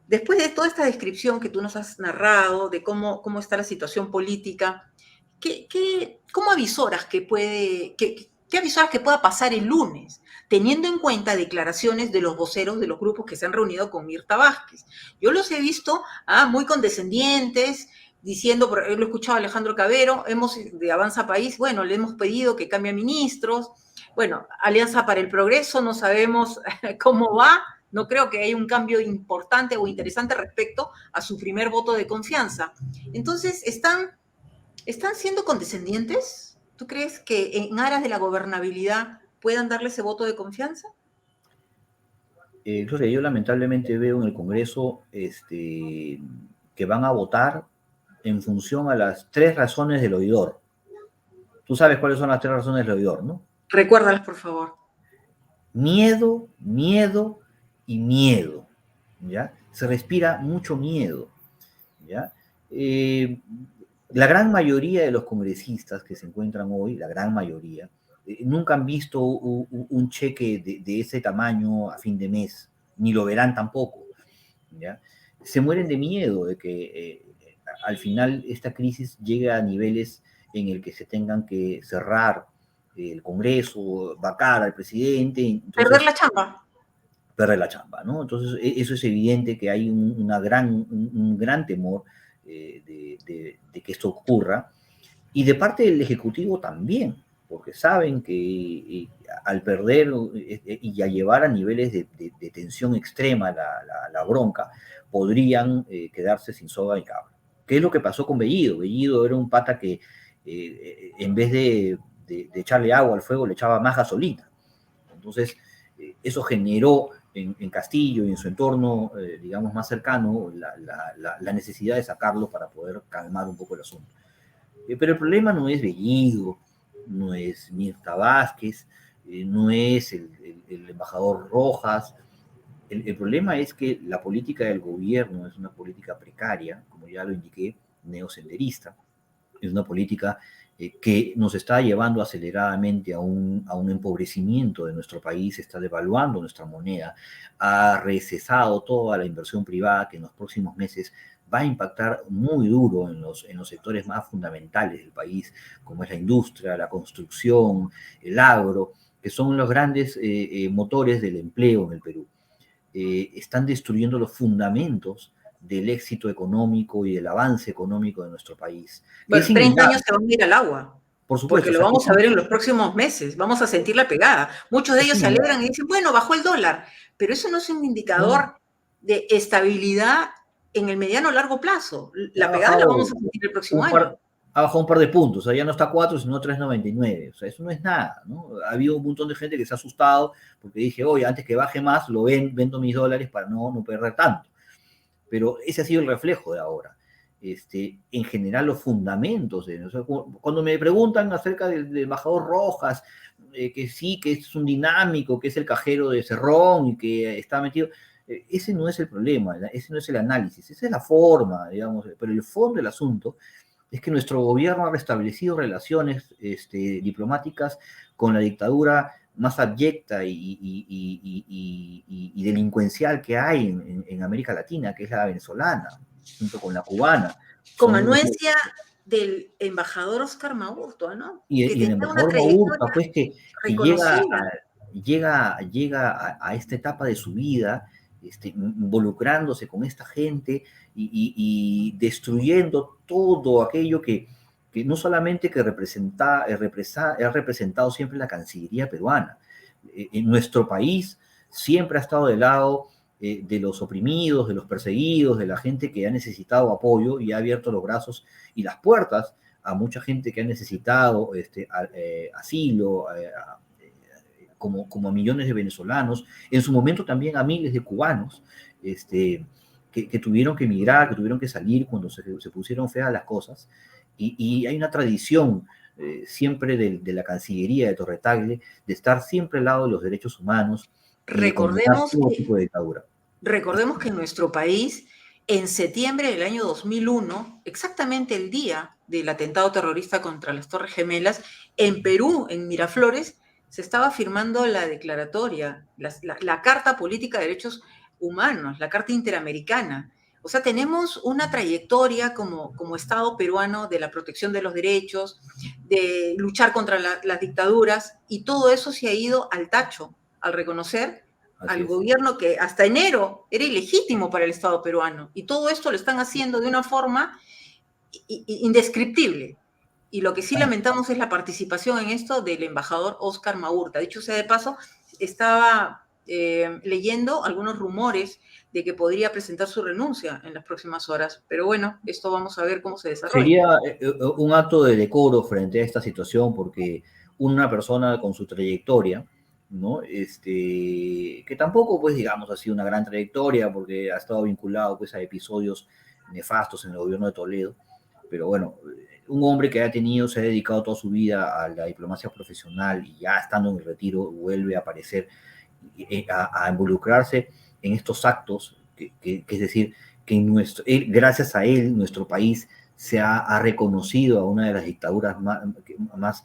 Después de toda esta descripción que tú nos has narrado de cómo está la situación política, ¿cómo avisoras qué avisoras que pueda pasar el lunes, teniendo en cuenta declaraciones de los voceros de los grupos que se han reunido con Mirta Vázquez? Yo los he visto muy condescendientes, diciendo, lo he escuchado a Alejandro Cabero, de Avanza País, bueno, le hemos pedido que cambie ministros, bueno, Alianza para el Progreso, no sabemos cómo va, no creo que haya un cambio importante o interesante respecto a su primer voto de confianza. Entonces, ¿están siendo condescendientes? ¿Tú crees que en aras de la gobernabilidad puedan darle ese voto de confianza? Gloria, yo lamentablemente veo en el Congreso que van a votar en función a las 3 razones del oidor. Tú sabes cuáles son las 3 razones del oidor, ¿no? Recuérdalas, por favor. Miedo, miedo y miedo, ¿ya? Se respira mucho miedo, ¿ya? La gran mayoría de los congresistas que se encuentran hoy, la gran mayoría, nunca han visto un cheque de ese tamaño a fin de mes, ni lo verán tampoco, ¿ya? Se mueren de miedo de que al final esta crisis llegue a niveles en el que se tengan que cerrar el Congreso, vacar al presidente, Perder entonces la chamba. perder la chamba, ¿no? Entonces, eso es evidente que hay un gran temor de que esto ocurra, y de parte del Ejecutivo también, porque saben que al perder y a llevar a niveles de tensión extrema la bronca, podrían quedarse sin soga y cabo. ¿Qué es lo que pasó con Bellido? Bellido era un pata que en vez de echarle agua al fuego, le echaba más gasolina. Entonces, eso generó en Castillo y en su entorno, digamos, más cercano, la necesidad de sacarlo para poder calmar un poco el asunto. Pero el problema no es Bellido, no es Mirta Vázquez, no es el embajador Rojas. El problema es que la política del gobierno es una política precaria, como ya lo indiqué, neosenderista. Es una política que nos está llevando aceleradamente a un empobrecimiento de nuestro país, está devaluando nuestra moneda, ha recesado toda la inversión privada que en los próximos meses va a impactar muy duro en los sectores más fundamentales del país, como es la industria, la construcción, el agro, que son los grandes motores del empleo en el Perú. Están destruyendo los fundamentos del éxito económico y del avance económico de nuestro país, que es Bueno, 30 innegable, años se van a ir al agua, por supuesto, porque o lo sea, vamos a ver en los próximos meses, vamos a sentir la pegada. Muchos de es ellos se innegable. alegran y dicen, bueno, bajó el dólar, pero eso no es un No, indicador de estabilidad en el mediano o largo plazo. ha La pegada la vamos bajado a sentir el próximo un año. par, ha bajado un par de puntos, o sea, ya no está 4, sino 3,99, o sea, eso no es nada, ¿no? Ha habido un montón de gente que se ha asustado porque dije, oye, antes que baje más, vendo mis dólares para no perder tanto. Pero ese ha sido el reflejo de ahora. En general, los fundamentos. O sea, cuando me preguntan acerca del embajador Rojas, que sí, que es un dinámico, que es el cajero de Cerrón y que está metido, ese no es el problema, ese no es el análisis, esa es la forma, digamos, pero el fondo del asunto es que nuestro gobierno ha restablecido relaciones diplomáticas con la dictadura más abyecta y delincuencial que hay en América Latina, que es la venezolana, junto con la cubana. Con Son los, anuencia del embajador Oscar Maurto, ¿no? Que y el tenía una embajador Maurta, trayectoria pues que reconocida. llega a esta etapa de su vida, involucrándose con esta gente y destruyendo todo aquello que no solamente que ha representado siempre la Cancillería peruana. En nuestro país siempre ha estado del lado de los oprimidos, de los perseguidos, de la gente que ha necesitado apoyo y ha abierto los brazos y las puertas a mucha gente que ha necesitado asilo, como a millones de venezolanos, en su momento también a miles de cubanos que tuvieron que emigrar, que tuvieron que salir cuando se pusieron feas las cosas. Y hay una tradición siempre de la Cancillería de Torre Tagle de estar siempre al lado de los derechos humanos y de condenar Recordemos todo que tipo de dictadura. Recordemos que en nuestro país, en septiembre del año 2001, exactamente el día del atentado terrorista contra las Torres Gemelas, en Perú, en Miraflores, se estaba firmando la declaratoria, la Carta Política de Derechos Humanos, la Carta Interamericana. O sea, tenemos una trayectoria como Estado peruano de la protección de los derechos, de luchar contra las dictaduras, y todo eso se ha ido al tacho al reconocer Así al es. gobierno que hasta enero era ilegítimo para el Estado peruano. Y todo esto lo están haciendo de una forma indescriptible. Y lo que sí lamentamos es la participación en esto del embajador Oscar Maurta. Dicho sea de paso, estaba leyendo algunos rumores de que podría presentar su renuncia en las próximas horas. Pero bueno, esto vamos a ver cómo se desarrolla. Sería un acto de decoro frente a esta situación porque una persona con su trayectoria, ¿no? Que tampoco, pues, digamos, ha sido una gran trayectoria porque ha estado vinculado, pues, a episodios nefastos en el gobierno de Toledo, pero bueno, un hombre que se ha dedicado toda su vida a la diplomacia profesional y ya estando en el retiro vuelve a aparecer, a involucrarse en estos actos, que es decir, que gracias a él, nuestro país se ha reconocido a una de las dictaduras más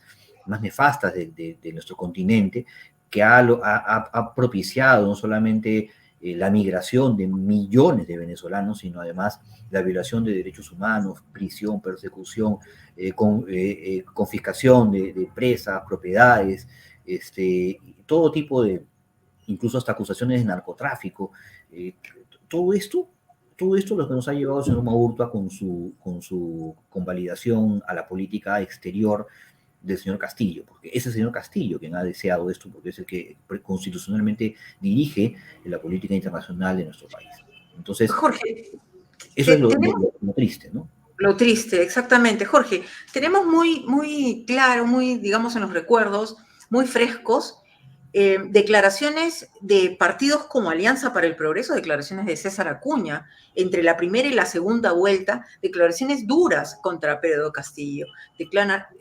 nefastas de nuestro continente, que ha propiciado no solamente la migración de millones de venezolanos, sino además la violación de derechos humanos, prisión, persecución, confiscación de presas, propiedades, todo tipo de, incluso hasta acusaciones de narcotráfico. Eh, todo esto lo que nos ha llevado al señor Maurtua con su convalidación a la política exterior del señor Castillo, porque es el señor Castillo quien ha deseado esto, porque es el que constitucionalmente dirige la política internacional de nuestro país. Entonces, Jorge, eso es lo triste, ¿no? Lo triste, exactamente. Jorge, tenemos muy claro, muy, digamos, en los recuerdos, muy frescos, declaraciones de partidos como Alianza para el Progreso, declaraciones de César Acuña, entre la primera y la segunda vuelta, declaraciones duras contra Pedro Castillo,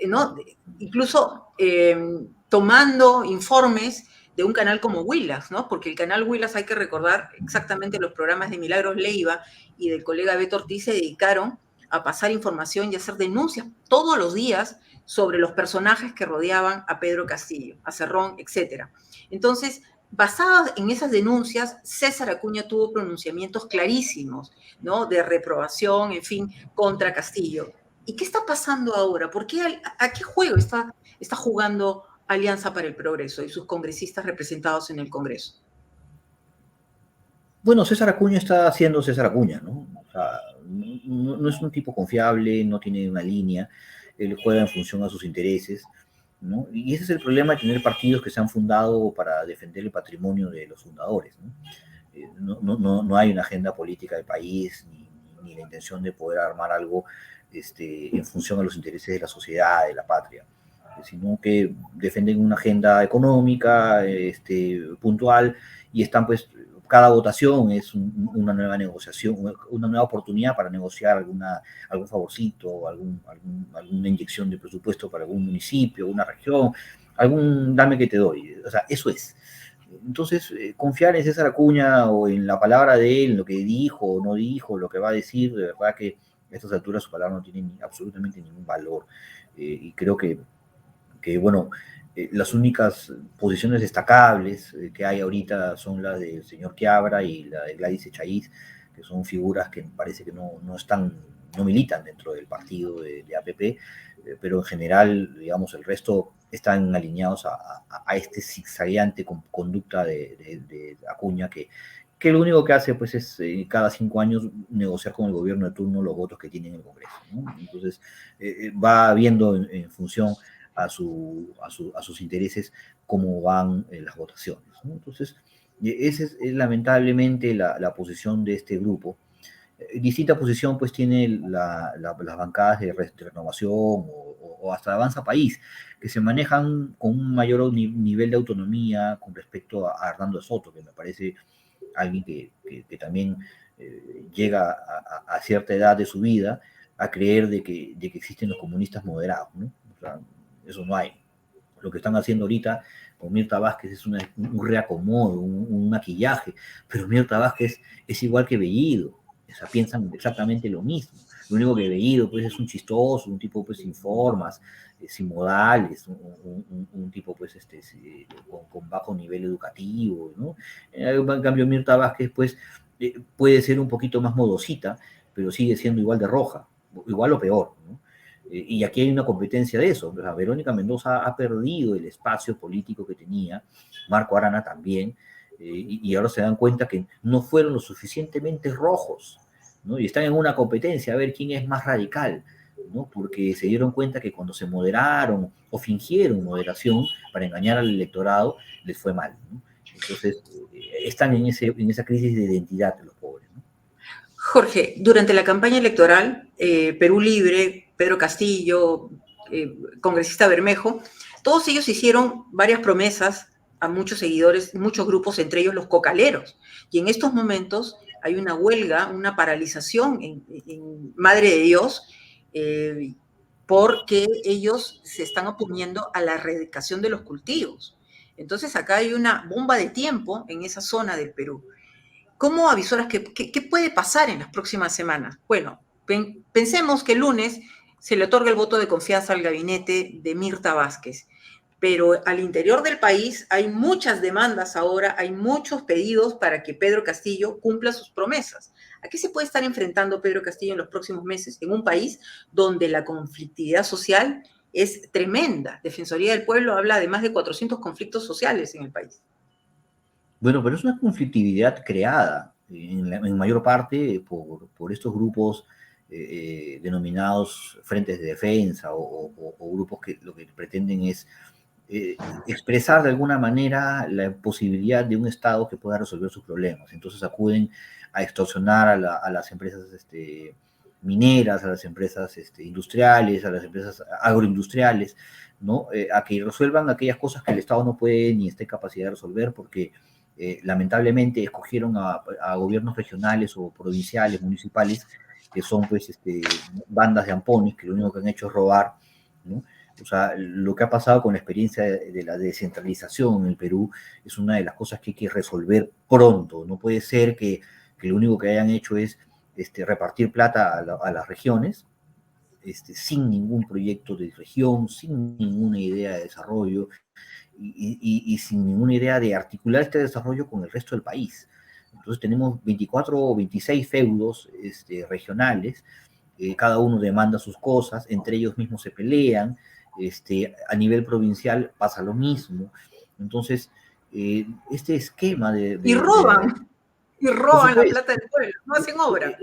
¿no? Incluso tomando informes de un canal como Huilas, ¿no? Porque el canal Huilas, hay que recordar exactamente, los programas de Milagros Leiva y del colega Beto Ortiz se dedicaron a pasar información y hacer denuncias todos los días sobre los personajes que rodeaban a Pedro Castillo, a Cerrón, etc. Entonces, basadas en esas denuncias, César Acuña tuvo pronunciamientos clarísimos, ¿no? De reprobación, en fin, contra Castillo. ¿Y qué está pasando ahora? ¿Por qué, a qué juego está jugando Alianza para el Progreso y sus congresistas representados en el Congreso? Bueno, César Acuña está siendo César Acuña, ¿no? O sea, no es un tipo confiable, no tiene una línea, él juega en función a sus intereses, ¿no? Y ese es el problema de tener partidos que se han fundado para defender el patrimonio de los fundadores, ¿no? No hay una agenda política del país, ni la intención de poder armar algo en función a los intereses de la sociedad, de la patria, sino que defienden una agenda económica puntual y están pues cada votación es una nueva negociación, una nueva oportunidad para negociar algún favorcito, alguna inyección de presupuesto para algún municipio, una región, algún dame que te doy. O sea, eso es. Entonces, confiar en César Acuña o en la palabra de él, lo que dijo o no dijo, lo que va a decir, de verdad que a estas alturas su palabra no tiene absolutamente ningún valor. Y creo que bueno, las únicas posiciones destacables que hay ahorita son las del señor Quiabra y la de Gladys Echaíz, que son figuras que parece que no militan dentro del partido de APP, pero en general, digamos, el resto están alineados a este zigzagueante conducta de Acuña, que lo único que hace pues es cada 5 años negociar con el gobierno de turno los votos que tiene en el Congreso, ¿no? Entonces va viendo en función a sus intereses cómo van las votaciones, ¿no? Entonces, esa es lamentablemente la posición de este grupo. Distinta posición pues tiene las bancadas de Renovación o hasta Avanza País, que se manejan con un mayor nivel de autonomía con respecto a Hernando Soto, que me parece alguien que también llega a cierta edad de su vida a creer de que existen los comunistas moderados, ¿no? O sea, eso no hay. Lo que están haciendo ahorita con Mirta Vázquez es un reacomodo, un maquillaje, pero Mirta Vázquez es igual que Bellido, o sea, piensan exactamente lo mismo. Lo único que Bellido pues, es un chistoso, un tipo pues, sin formas, sin modales, un tipo pues, con bajo nivel educativo, ¿no? En cambio, Mirta Vázquez pues, puede ser un poquito más modosita, pero sigue siendo igual de roja, igual o peor, ¿no? Y aquí hay una competencia de eso. O sea, Verónica Mendoza ha perdido el espacio político que tenía, Marco Arana también, y ahora se dan cuenta que no fueron lo suficientemente rojos, ¿no? Y están en una competencia a ver quién es más radical, ¿no? Porque se dieron cuenta que cuando se moderaron o fingieron moderación para engañar al electorado, les fue mal, ¿no? Entonces, están en esa crisis de identidad de los pobres, ¿no? Jorge, durante la campaña electoral, Perú Libre, Pedro Castillo, congresista Bermejo, todos ellos hicieron varias promesas a muchos seguidores, muchos grupos, entre ellos los cocaleros. Y en estos momentos hay una huelga, una paralización en Madre de Dios, porque ellos se están oponiendo a la erradicación de los cultivos. Entonces acá hay una bomba de tiempo en esa zona del Perú. ¿Cómo avisoras qué puede pasar en las próximas semanas? Bueno, pensemos que el lunes se le otorga el voto de confianza al gabinete de Mirta Vázquez. pero al interior del país hay muchas demandas ahora, hay muchos pedidos para que Pedro Castillo cumpla sus promesas. ¿A qué se puede estar enfrentando Pedro Castillo en los próximos meses en un país donde la conflictividad social es tremenda? Defensoría del Pueblo habla de más de 400 conflictos sociales en el país. Bueno, pero es una conflictividad creada en mayor parte por estos grupos denominados frentes de defensa o grupos que lo que pretenden es expresar de alguna manera la posibilidad de un Estado que pueda resolver sus problemas. Entonces acuden a extorsionar a las empresas mineras, a las empresas industriales, a las empresas agroindustriales, ¿no? A que resuelvan aquellas cosas que el Estado no puede ni esté en capacidad de resolver porque lamentablemente escogieron a gobiernos regionales o provinciales, municipales, que son pues bandas de ampones que lo único que han hecho es robar, ¿no? O sea, lo que ha pasado con la experiencia de la descentralización en el Perú es una de las cosas que hay que resolver pronto. No puede ser que lo único que hayan hecho es repartir plata a las regiones, sin ningún proyecto de región, sin ninguna idea de desarrollo y sin ninguna idea de articular este desarrollo con el resto del país. Entonces tenemos 24 o 26 feudos regionales, cada uno demanda sus cosas, entre ellos mismos se pelean, a nivel provincial pasa lo mismo. Entonces, este esquema Y por roban la supuesto, plata del pueblo, no hacen obra.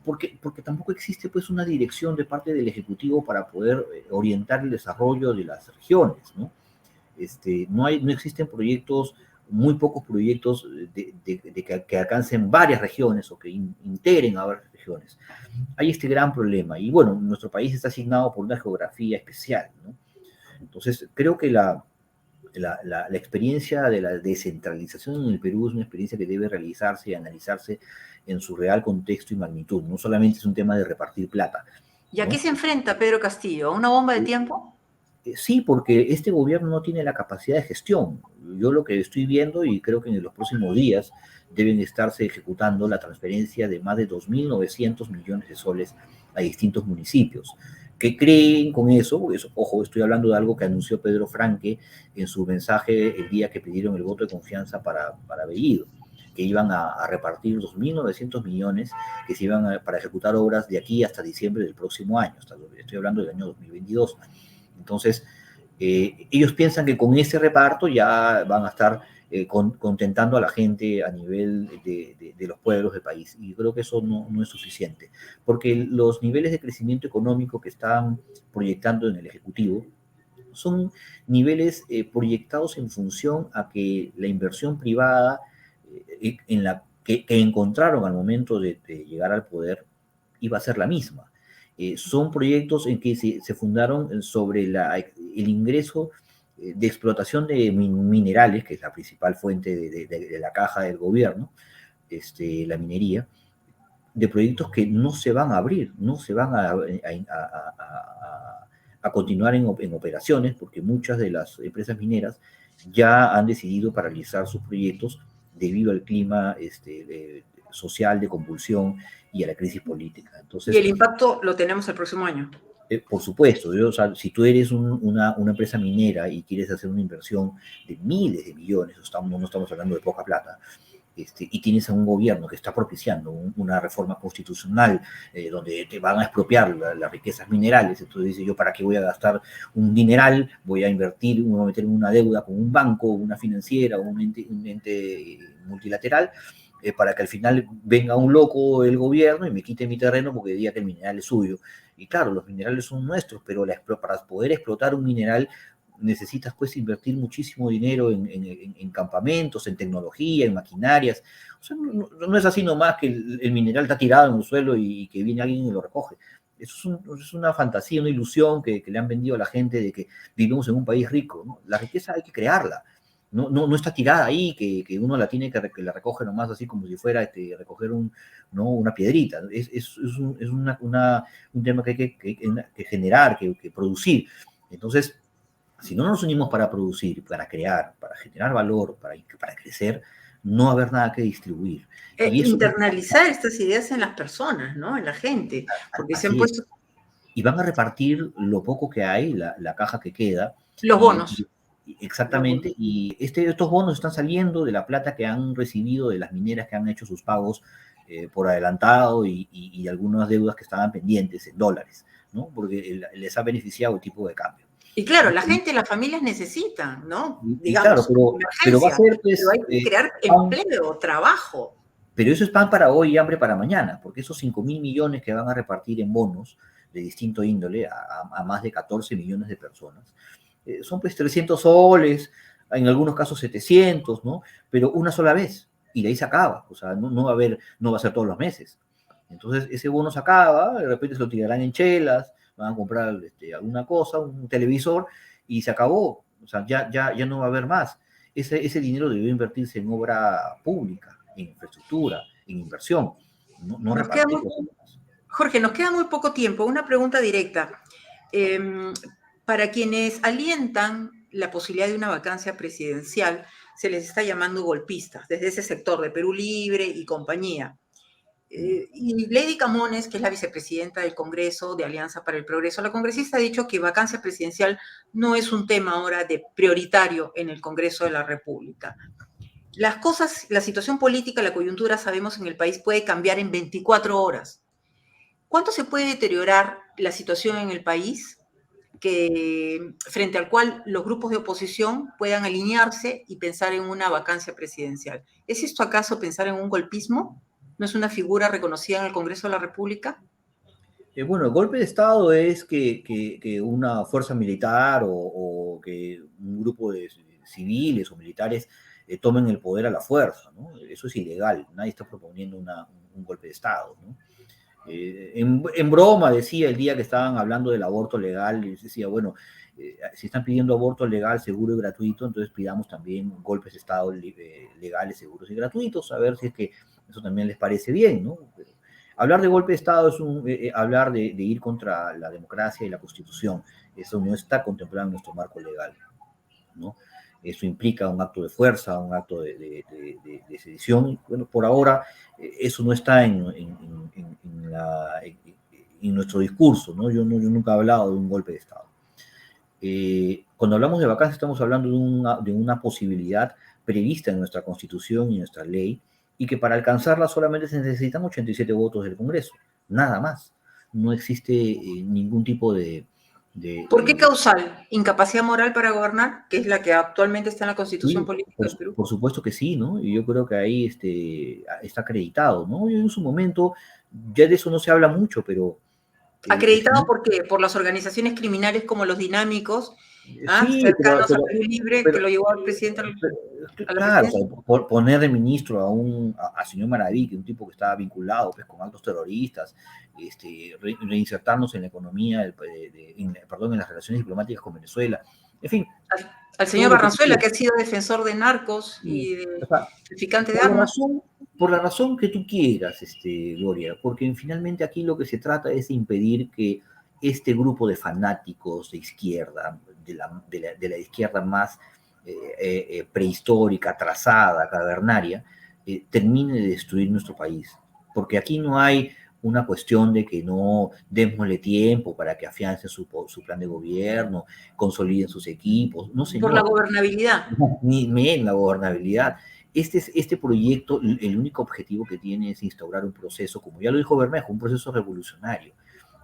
porque tampoco existe pues una dirección de parte del Ejecutivo para poder orientar el desarrollo de las regiones, ¿no? No existen proyectos, muy pocos proyectos que alcancen varias regiones o que integren a varias regiones. Hay este gran problema y bueno, nuestro país está asignado por una geografía especial, ¿no? Entonces, creo que la experiencia de la descentralización en el Perú es una experiencia que debe realizarse y analizarse en su real contexto y magnitud. No solamente es un tema de repartir plata, ¿Y a qué ¿no? se enfrenta Pedro Castillo? ¿A una bomba de tiempo? Sí, porque este gobierno no tiene la capacidad de gestión. Yo lo que estoy viendo, y creo que en los próximos días deben estarse ejecutando la transferencia de más de 2.900 millones de soles a distintos municipios. ¿Qué creen con eso? Pues, ojo, estoy hablando de algo que anunció Pedro Franque en su mensaje el día que pidieron el voto de confianza para Bellido, que iban a repartir 2.900 millones que se iban para ejecutar obras de aquí hasta diciembre del próximo año. Estoy hablando del año 2022. Entonces, ellos piensan que con ese reparto ya van a estar contentando a la gente a nivel de los pueblos del país. Y yo creo que eso no es suficiente, porque los niveles de crecimiento económico que están proyectando en el Ejecutivo son niveles proyectados en función a que la inversión privada que encontraron al momento de llegar al poder iba a ser la misma. Son proyectos en que se fundaron sobre el ingreso de explotación de minerales, que es la principal fuente de la caja del gobierno, la minería, de proyectos que no se van a abrir, no se van a continuar en operaciones, porque muchas de las empresas mineras ya han decidido paralizar sus proyectos debido al clima social de convulsión y a la crisis política. Y Entonces, el impacto lo tenemos el próximo año. por supuesto, o sea, si tú eres una empresa minera y quieres hacer una inversión de miles de millones, no estamos hablando de poca plata, y tienes a un gobierno que está propiciando una reforma constitucional donde te van a expropiar las riquezas minerales, entonces dice yo, ¿para qué voy a gastar un dineral? Voy a invertir, voy a meter una deuda con un banco, una financiera, un ente multilateral, para que al final venga un loco del gobierno y me quite mi terreno porque diga que el mineral es suyo. Y claro, los minerales son nuestros, pero para poder explotar un mineral necesitas pues invertir muchísimo dinero en campamentos, en tecnología, en maquinarias. O sea, no es así nomás que el mineral está tirado en el suelo y que viene alguien y lo recoge. Eso es una fantasía, una ilusión que le han vendido a la gente de que vivimos en un país rico, ¿no? La riqueza hay que crearla. No está tirada ahí, que uno la tiene que la recoge nomás así como si fuera recoger una piedrita. Es un tema que hay que generar, que producir. Entonces, si no nos unimos para producir, para crear, para generar valor, para crecer, no va a haber nada que distribuir. Y eso Internalizar estas ideas en las personas, ¿no? En la gente, porque se han así es. puesto... Y van a repartir lo poco que hay, la caja que queda, Los bonos. Exactamente, y estos bonos están saliendo de la plata que han recibido de las mineras que han hecho sus pagos por adelantado y algunas deudas que estaban pendientes en dólares, ¿no? Porque les ha beneficiado el tipo de cambio. Y claro, la gente, las familias necesitan, ¿no? Y claro, Digamos, pero va a emergencia, ser, pero pues, hay que crear empleo, trabajo. pero eso es pan para hoy y hambre para mañana, porque esos 5.000 millones que van a repartir en bonos de distinto índole a más de 14 millones de personas, son pues 300 soles, en algunos casos 700, ¿no? Pero una sola vez, y de ahí se acaba, o sea, no va a haber, no va a ser todos los meses. Entonces ese bono se acaba, de repente se lo tirarán en chelas, van a comprar alguna cosa, un televisor, y se acabó, o sea, ya no va a haber más. Ese dinero debió invertirse en obra pública, en infraestructura, en inversión, no Nos queda repartir. Jorge, nos queda muy poco tiempo. Una pregunta directa. Para quienes alientan la posibilidad de una vacancia presidencial, se les está llamando golpistas, desde ese sector de Perú Libre y compañía. Y Lady Camones, que es la vicepresidenta del Congreso de Alianza para el Progreso, la congresista ha dicho que vacancia presidencial no es un tema ahora de prioritario en el Congreso de la República. Las cosas, la situación política, la coyuntura, sabemos, en el país puede cambiar en 24 horas. ¿Cuánto se puede deteriorar la situación en el país frente al cual los grupos de oposición puedan alinearse y pensar en una vacancia presidencial? ¿Es esto acaso pensar en un golpismo? ¿No es una figura reconocida en el Congreso de la República? Bueno, el golpe de Estado es que una fuerza militar o que un grupo de civiles o militares tomen el poder a la fuerza, ¿no? Eso es ilegal, nadie está proponiendo un golpe de Estado, ¿no? En broma decía el día que estaban hablando del aborto legal, y decía, bueno, si están pidiendo aborto legal, seguro y gratuito, entonces pidamos también golpes de Estado legales, seguros y gratuitos, a ver si es que eso también les parece bien, ¿no? Pero hablar de golpe de Estado es hablar de ir contra la democracia y la Constitución. Eso no está contemplado en nuestro marco legal, ¿no? Eso implica un acto de fuerza, un acto de sedición. Bueno, por ahora eso no está en nuestro discurso, ¿no? Yo nunca he hablado de un golpe de Estado. Cuando hablamos de vacancia estamos hablando de una posibilidad prevista en nuestra Constitución y en nuestra ley, y que para alcanzarla solamente se necesitan 87 votos del Congreso, nada más. No existe ningún tipo de... ¿Por qué causal? ¿Incapacidad moral para gobernar? Que es la que actualmente está en la Constitución Sí, Política del Perú. por supuesto que sí, ¿no? Y yo creo que ahí está acreditado, ¿no? Y en su momento, ya de eso no se habla mucho, pero... ¿Acreditado por qué? Por las organizaciones criminales como los dinámicos, sí, cercanos a Perú Libre, que pero, lo llevó al presidente a la claro, o sea, presidencia. poner de ministro a señor Maraví, que es un tipo que estaba vinculado pues, con actos terroristas, reinsertarnos en la economía, perdón, en las relaciones diplomáticas con Venezuela, en fin. Al Todo señor lo que Barranzuela, que ha sido defensor de narcos y de o sea, traficante de armas. por la razón que tú quieras, Gloria, porque finalmente aquí lo que se trata es de impedir que este grupo de fanáticos de izquierda, de la izquierda más prehistórica, trazada, cavernaria, termine de destruir nuestro país. Porque aquí no hay una cuestión de que no démosle tiempo para que afiancen su plan de gobierno, consoliden sus equipos. No, Por la señor. gobernabilidad. Ni en la gobernabilidad. Este proyecto, el único objetivo que tiene es instaurar un proceso, como ya lo dijo Bermejo, un proceso revolucionario.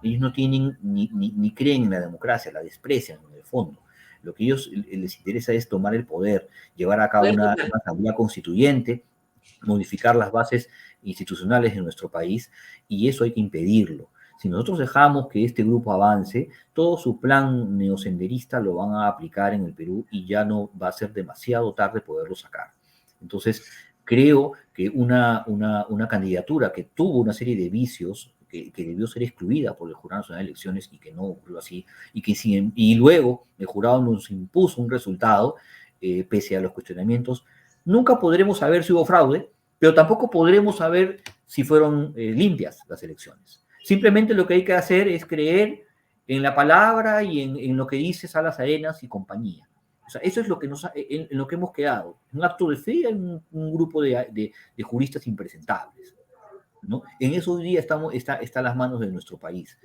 Ellos no tienen ni creen en la democracia, la desprecian en el fondo. Lo que ellos les interesa es tomar el poder, llevar a cabo una asamblea constituyente, modificar las bases institucionales de nuestro país, y eso hay que impedirlo. Si nosotros dejamos que este grupo avance, todo su plan neosenderista lo van a aplicar en el Perú y ya no va a ser demasiado tarde poderlo sacar. Entonces, creo que una candidatura que tuvo una serie de vicios, que debió ser excluida por el Jurado Nacional de Elecciones y que no ocurrió así, y luego el jurado nos impuso un resultado, pese a los cuestionamientos, nunca podremos saber si hubo fraude, pero tampoco podremos saber si fueron limpias las elecciones. Simplemente lo que hay que hacer es creer en la palabra y en lo que dice Salas Arenas y compañía. O sea, eso es lo que en lo que hemos quedado. Un acto de fe en un grupo de juristas impresentables, ¿no? En eso hoy día está las manos de nuestro país.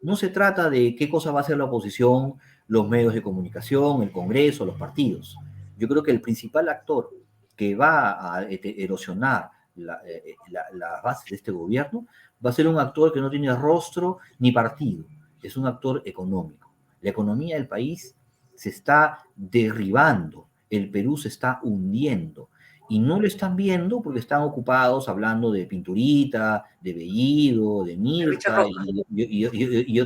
No se trata de qué cosa va a hacer la oposición, los medios de comunicación, el Congreso, los partidos. Yo creo que el principal actor que va a erosionar las bases de este gobierno va a ser un actor que no tiene rostro ni partido, es un actor económico. La economía del país se está derribando, el Perú se está hundiendo y no lo están viendo porque están ocupados hablando de Pinturita, de Bellido, de Richard Mirta Rojas. y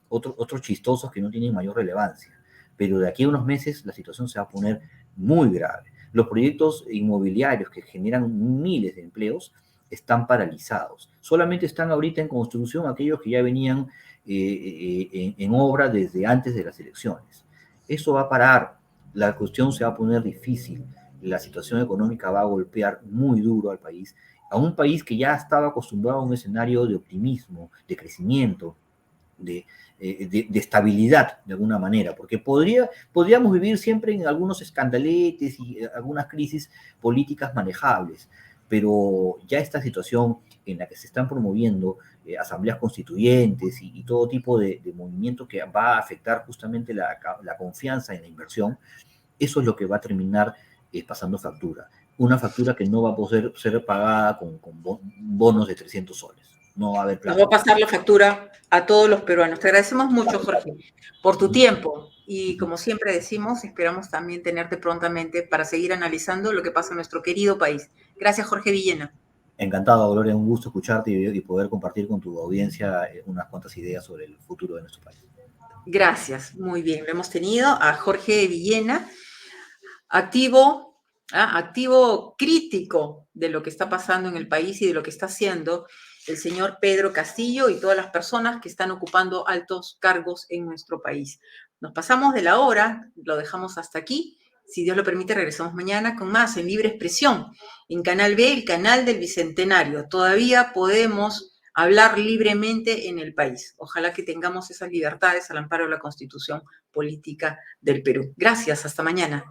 otros chistosos que no tienen mayor relevancia. Pero de aquí a unos meses la situación se va a poner muy grave. Los proyectos inmobiliarios que generan miles de empleos están paralizados. Solamente están ahorita en construcción aquellos que ya venían en obra desde antes de las elecciones. Eso va a parar, la cuestión se va a poner difícil, la situación económica va a golpear muy duro al país, a un país que ya estaba acostumbrado a un escenario de optimismo, de crecimiento, de estabilidad de alguna manera, porque podríamos vivir siempre en algunos escandaletes y algunas crisis políticas manejables, pero ya esta situación en la que se están promoviendo asambleas constituyentes y todo tipo de movimiento que va a afectar justamente la confianza en la inversión, eso es lo que va a terminar pasando factura. Una factura que no va a poder ser pagada con bonos de 300 soles. No va a haber Nos va a plata. pasar la factura a todos los peruanos. Te agradecemos mucho, Jorge, por tu tiempo. Y como siempre decimos, esperamos también tenerte prontamente para seguir analizando lo que pasa en nuestro querido país. Gracias, Jorge Villena. Encantado, Gloria, un gusto escucharte y poder compartir con tu audiencia unas cuantas ideas sobre el futuro de nuestro país. Gracias, muy bien. Lo hemos tenido a Jorge Villena, activo, activo crítico de lo que está pasando en el país y de lo que está haciendo el señor Pedro Castillo y todas las personas que están ocupando altos cargos en nuestro país. Nos pasamos de la hora, lo dejamos hasta aquí. Si Dios lo permite, regresamos mañana con más en Libre Expresión, en Canal B, el canal del Bicentenario. Todavía podemos hablar libremente en el país. Ojalá que tengamos esas libertades al amparo de la Constitución Política del Perú. Gracias, hasta mañana.